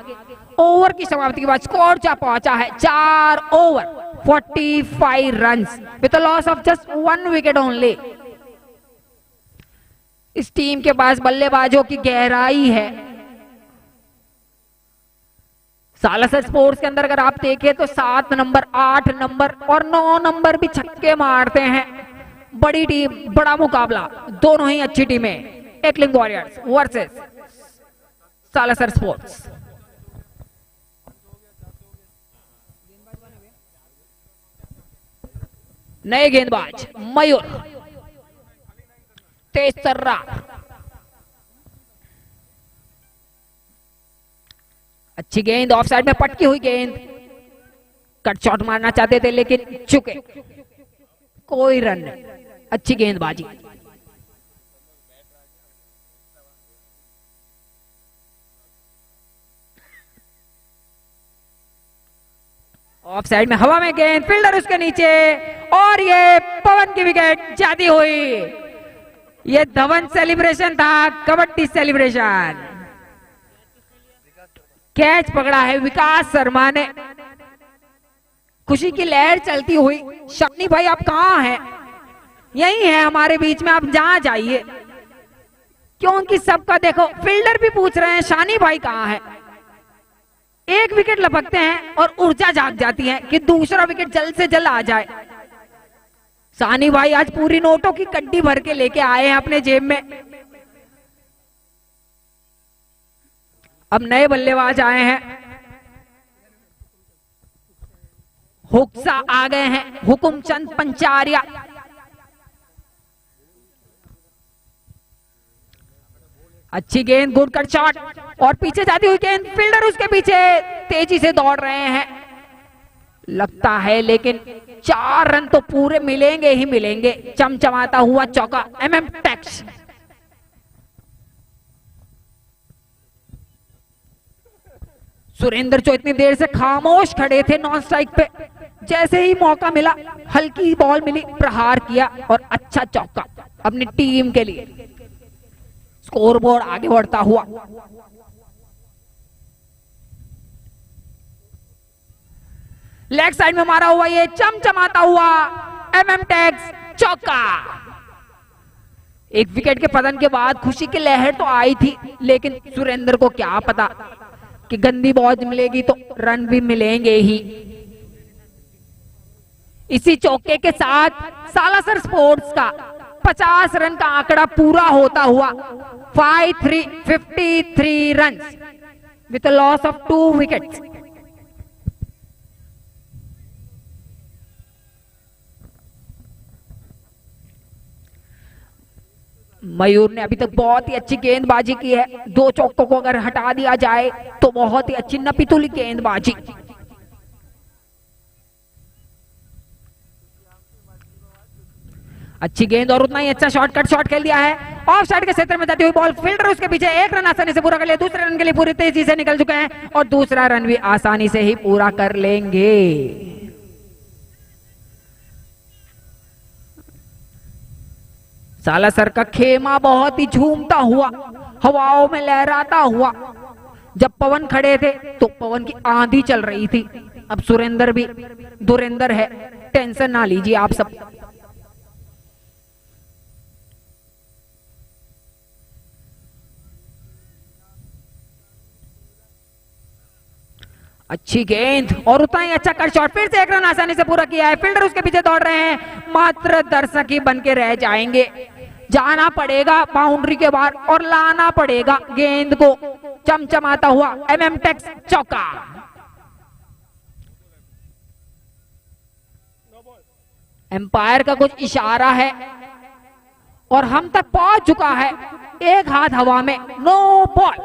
ओवर की समाप्ति के बाद स्कोर जा पहुंचा है 4 over 45 runs with loss of just 1 wicket only. इस टीम के पास बल्लेबाजों की गहराई है। सालासर स्पोर्ट्स के अंदर अगर आप देखें तो 7 नंबर, 8 नंबर और 9 नंबर भी छक्के मारते हैं। बड़ी टीम, बड़ा मुकाबला, दोनों ही अच्छी टीमें। Ekling warriors versus Salasar sports. नए गेंदबाज मयूर, तेज तर्रा। अच्छी गेंद, ऑफ साइड में पटकी हुई गेंद। कट शॉट मारना चाहते थे लेकिन चुके, कोई रन नहीं। अच्छी गेंदबाजी। ऑफ साइड में हवा में गेंद, फील्डर उसके नीचे, और ये पवन की विकेट जाती हुई। ये धवन सेलिब्रेशन था, कबड्डी सेलिब्रेशन। कैच पकड़ा है विकास शर्मा ने। खुशी की लहर चलती हुई। शक्ति भाई आप कहाँ हैं? यही है हमारे बीच में, आप जहां जाइए। क्योंकि सबका देखो, फील्डर भी पूछ रहे हैं शानी भाई कहाँ है। एक विकेट लपकते हैं और ऊर्जा जाग जाती है कि दूसरा विकेट जल्द से जल्द आ जाए। सानी भाई आज पूरी नोटों की कड्डी भर के लेके आए हैं अपने जेब में। अब नए बल्लेबाज आए हैं। हुक्सा आ गए हैं, हुकुमचंद पंचारिया। अच्छी गेंद, गुड कट शॉट, और पीछे जाती हुई गेंद। फील्डर उसके पीछे तेजी से दौड़ रहे हैं लगता है, लेकिन 4 रन तो पूरे मिलेंगे ही मिलेंगे। चमचमाता हुआ चौका एमएम टैक्स। सुरेंद्र जो इतनी देर से खामोश खड़े थे नॉन स्ट्राइक पे, जैसे ही मौका मिला, हल्की बॉल मिली, प्रहार किया और अच्छा चौका अपनी टीम के लिए। स्कोरबोर्ड आगे बढ़ता हुआ। लेग साइड में मारा हुआ ये चमचमाता हुआ एमएम टैक्स चौका। एक विकेट के पतन के बाद खुशी की लहर तो आई थी, लेकिन सुरेंद्र को क्या पता कि गंदी बॉल मिलेगी तो रन भी मिलेंगे ही। इसी चौके के साथ सालासर स्पोर्ट्स का 50 रन का आंकड़ा पूरा होता हुआ 53 run with loss of 2 wickets. Mayur ने अभी तक बहुत ही अच्छी गेंदबाजी की है। 2 चौकों को अगर हटा दिया जाए तो बहुत ही अच्छी नपीतुली गेंदबाजी। अच्छी गेंद और उतना ही अच्छा शॉर्टकट शॉट खेल दिया है। ऑफ साइड के क्षेत्र में जाती हुई बॉल, फील्डर उसके पीछे, 1 रन आसानी से पूरा कर लिया। दूसरे रन के लिए पूरी तेजी से निकल चुके हैं और दूसरा रन भी आसानी से ही पूरा कर लेंगे। सालासर का खेमा बहुत ही झूमता हुआ, हवाओं में लहराता हुआ। जब पवन खड़े थे तो पवन की आंधी चल रही थी। अब सुरेंद्र भी दुरेंद्र है, टेंशन ना लीजिए आप सब। अच्छी गेंद और उतना ही अच्छा कट शॉट। फिर से 1 रन आसानी से पूरा किया है। फील्डर उसके पीछे दौड़ रहे हैं, मात्र दर्शक ही बन के रह जाएंगे। जाना पड़ेगा बाउंड्री के बाहर और लाना पड़ेगा गेंद को चमचमाता हुआ। MM टेक्स चौका। एम्पायर का कुछ इशारा है और हम तक पहुंच चुका है। एक हाथ हवा में, नो बॉल।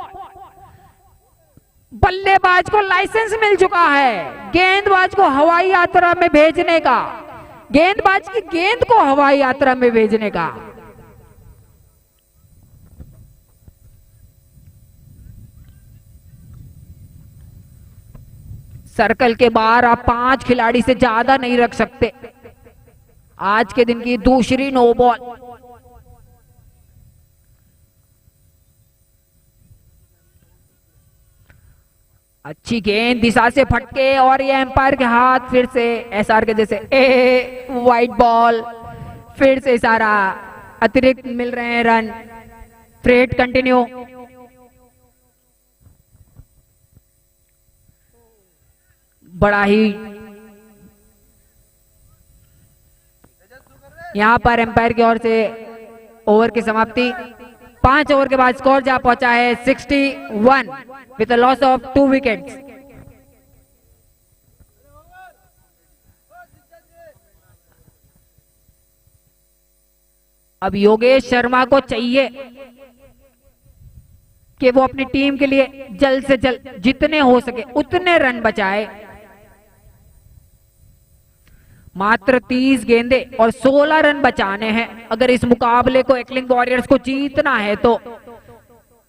बल्लेबाज को लाइसेंस मिल चुका है गेंदबाज को हवाई यात्रा में भेजने का, गेंदबाज की गेंद को हवाई यात्रा में भेजने का। सर्कल के बाहर आप 5 खिलाड़ी से ज्यादा नहीं रख सकते। आज के दिन की दूसरी नो बॉल। अच्छी गेंद दिशा से फटके और ये एम्पायर के हाथ फिर से SR के जैसे वाइट बॉल। फिर से इशारा, अतिरिक्त मिल रहे हैं रन। Freight continue. बड़ा ही यहां पर एम्पायर की ओर से ओवर की समाप्ति। 5 ओवर के बाद स्कोर जा पहुंचा है 61 विद लॉस ऑफ 2 विकेट्स। अब योगेश शर्मा को चाहिए कि वो अपनी टीम के लिए जल्द से जल्द जितने हो सके उतने रन बचाए। मात्र 30 गेंदे और 16 रन बचाने हैं। अगर इस मुकाबले को एकलिंग वॉरियर्स को जीतना है तो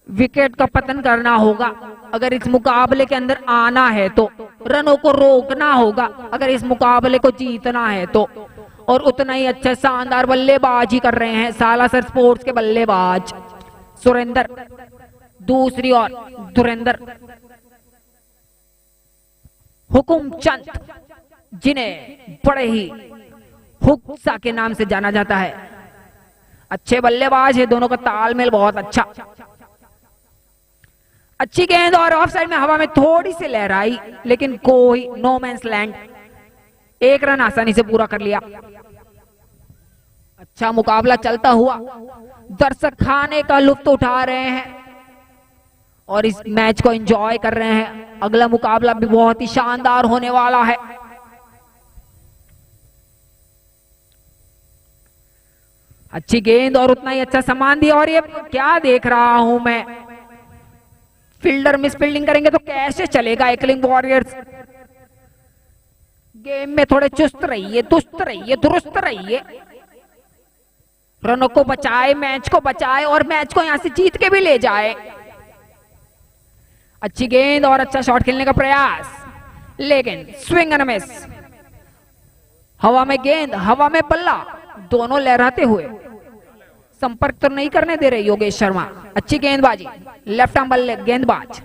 विकेट का पतन करना होगा। अगर इस मुकाबले के अंदर आना है तो रनों को रोकना होगा। अगर इस मुकाबले को जीतना है तो। और उतना ही अच्छा शानदार बल्लेबाजी कर रहे हैं सालासर स्पोर्ट्स के बल्लेबाज सुरेंद्र, दूसरी ओर धुरेंद्र, हुकुम चंद, जिन्हें बड़े ही हुक्सा के नाम से जाना जाता है। अच्छे बल्लेबाज है, दोनों का तालमेल बहुत अच्छा। अच्छी गेंद और ऑफ साइड में हवा में थोड़ी सी लहराई, लेकिन कोई नो मैंस लैंड। 1 रन आसानी से पूरा कर लिया। अच्छा मुकाबला चलता हुआ, दर्शक खाने का लुत्फ उठा रहे हैं और इस मैच को एंजॉय कर रहे हैं। अगला मुकाबला भी बहुत ही शानदार होने वाला है। अच्छी गेंद और उतना ही अच्छा सामान दिया। और ये क्या देख रहा हूं मैं, फील्डर मिस फील्डिंग करेंगे तो कैसे चलेगा एकलिंग वॉरियर्स। गेम में थोड़े चुस्त रहिए, दुस्त रहिए, दुरुस्त रहिए। रनों को बचाए, मैच को बचाए और मैच को यहां से जीत के भी ले जाए। अच्छी गेंद और अच्छा शॉट खेलने का प्रयास, लेकिन स्विंग एंड मिस। हवा में गेंद, हवा में बल्ला, दोनों लहराते हुए संपर्क तो नहीं करने दे रहे योगेश शर्मा। अच्छी गेंदबाजी, लेफ्ट आर्म बल्ले गेंदबाज।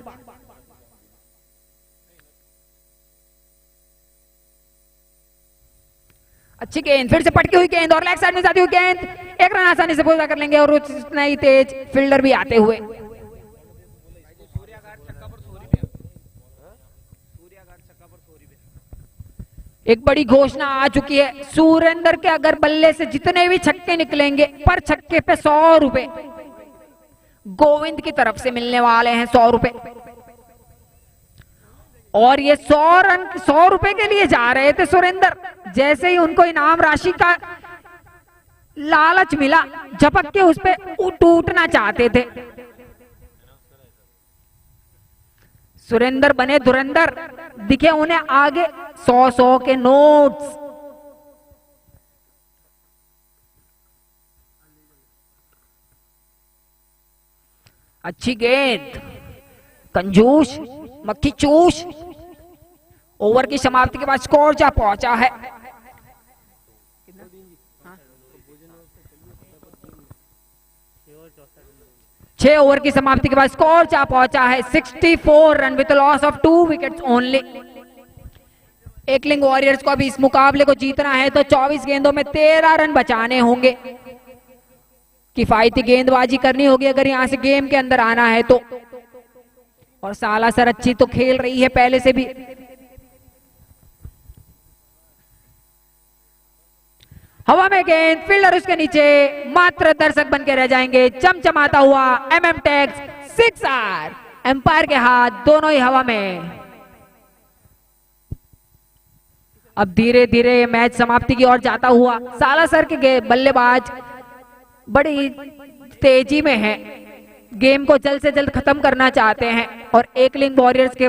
अच्छी गेंद, फिर से पटकी हुई गेंद और लेग साइड में जाती हुई गेंद। 1 रन आसानी से पूरा कर लेंगे और उतना ही तेज फील्डर भी आते हुए। एक बड़ी घोषणा आ चुकी है, सुरेंद्र के अगर बल्ले से जितने भी छक्के निकलेंगे पर छक्के पे 100 रुपए गोविंद की तरफ से मिलने वाले हैं। 100 रुपए। और ये 100 रन 100 रुपए के लिए जा रहे थे सुरेंद्र। जैसे ही उनको इनाम राशि का लालच मिला, झपक के उस पे टूटना चाहते थे। सुरेंद्र बने धुरंधर, दिखे उन्हें आगे 100-100 के नोट्स। अच्छी गेंद, कंजूस, मक्खी चूस। ओवर की समाप्ति के बाद स्कोर जा पहुंचा है। छह ओवर की समाप्ति के बाद स्कोर जा पहुंचा है 64 run with loss of 2 wickets only. Ekling warriors को अभी इस मुकाबले को जीतना है तो 24 गेंदों में 13 रन बचाने होंगे। किफायती गेंदबाजी करनी होगी अगर यहां से गेम के अंदर आना है तो। और सालासर अच्छी तो खेल रही है पहले से भी। हवा में गेंद, फील्डर उसके नीचे, मात्र दर्शक बन के रह जाएंगे। चमचमाता हुआ MM टैग्स, 6 आर। एम्पायर के हाथ दोनों ही हवा में। अब धीरे धीरे मैच समाप्ति की ओर जाता हुआ सालासर के बल्लेबाज बड़ी तेजी में हैं, गेम को जल्द से जल्द खत्म करना चाहते हैं। और एकलिंग वॉरियर्स के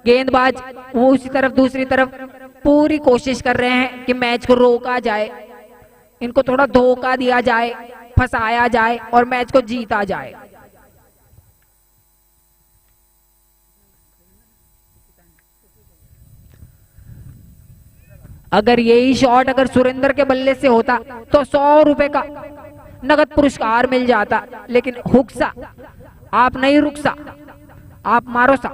गेंदबाज वो उसी तरफ दूसरी तरफ पूरी कोशिश कर रहे हैं कि मैच को रोका जाए, इनको थोड़ा धोखा दिया जाए, फंसाया जाए और मैच को जीता जाए। अगर यही शॉट अगर सुरेंद्र के बल्ले से होता तो 100 रुपए का नगद पुरस्कार मिल जाता, लेकिन हुक्सा, आप नहीं रुकसा, आप मारो सा।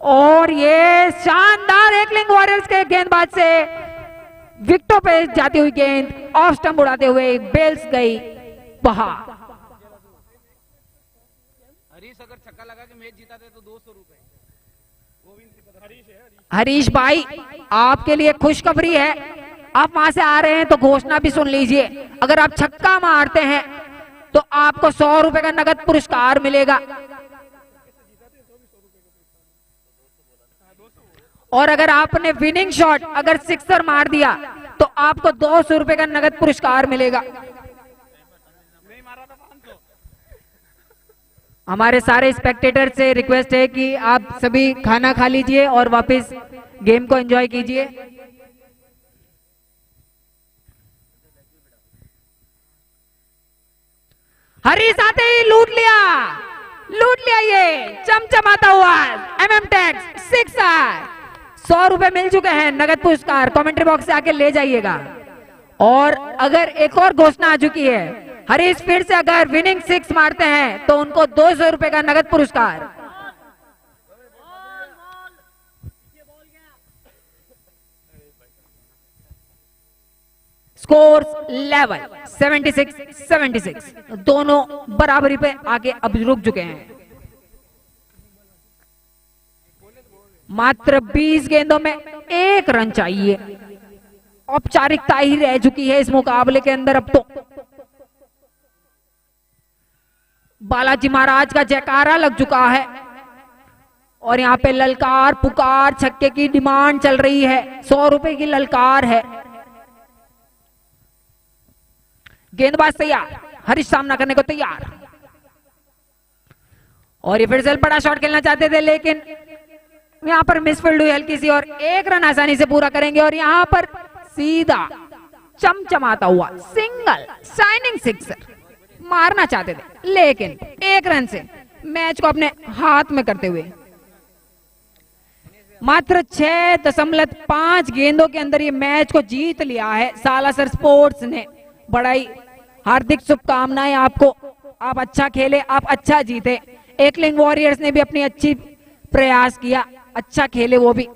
और ये शानदार एकलिंग वॉरियर्स के गेंदबाज से विकेटों पे जाती हुई गेंद ऑफ स्टंप उड़ाते हुए बेल्स गई बाहर। हरीश अगर छक्का लगा के मैच जीता तो 200 रुपए। हरीश भाई, आपके लिए खुशखबरी है, आप वहां से आ रहे हैं तो घोषणा भी सुन लीजिए। अगर आप छक्का मारते हैं तो आपको 100 रुपए का नगद पुरस्कार मिलेगा। और अगर आपने विनिंग शॉट अगर सिक्सर मार दिया तो आपको 200 रुपए का नगद पुरस्कार मिलेगा। हमारे सारे स्पेक्टेटर से रिक्वेस्ट है कि आप सभी खाना खा लीजिए और वापस गेम को एंजॉय कीजिए। हरीश आते ही लूट लिया ये चमचमाता हुआ MM टैग्स 6 आर। 100 रुपए मिल चुके हैं नगद पुरस्कार, कमेंट्री बॉक्स से आके ले जाइएगा। और अगर एक और घोषणा आ चुकी है, हरीश फिर से अगर विनिंग 6 मारते हैं तो उनको 200 रुपए का नगद पुरस्कार। स्कोर्स लेवल 76-76, दोनों बराबरी पे आगे अब रुक चुके हैं। मात्र 20 गेंदों में 1 रन चाहिए। औपचारिकता ही रह चुकी है इस मुकाबले के अंदर अब तो। बालाजी महाराज का जयकारा लग चुका है और यहाँ पे ललकार पुकार छक्के की डिमांड चल रही है। 100 रुपए की ललकार है। गेंदबाज तैयार, हरीश सामना करने को तैयार। और ये फिर से बड़ा शॉट खेलना चाहते थे लेकिन यहां पर मिसफील्ड हुई हल्की सी और 1 रन आसानी से पूरा करेंगे। और यहां पर सीधा चमचमाता हुआ सिंगल शाइनिंग सिक्सर मारना चाहते थे लेकिन 1 रन से मैच को अपने हाथ में करते हुए मात्र 6.5 गेंदों के अंदर ये मैच को जीत लिया है सालासर स्पोर्ट्स ने। बड़ी हार्दिक शुभकामनाएं आपको, आप अच्छा खेले, आप अच्छा जीते। एकलिंग वॉरियर्स ने भी अपनी अच्छी प्रयास किया, अच्छा खेले वो भी।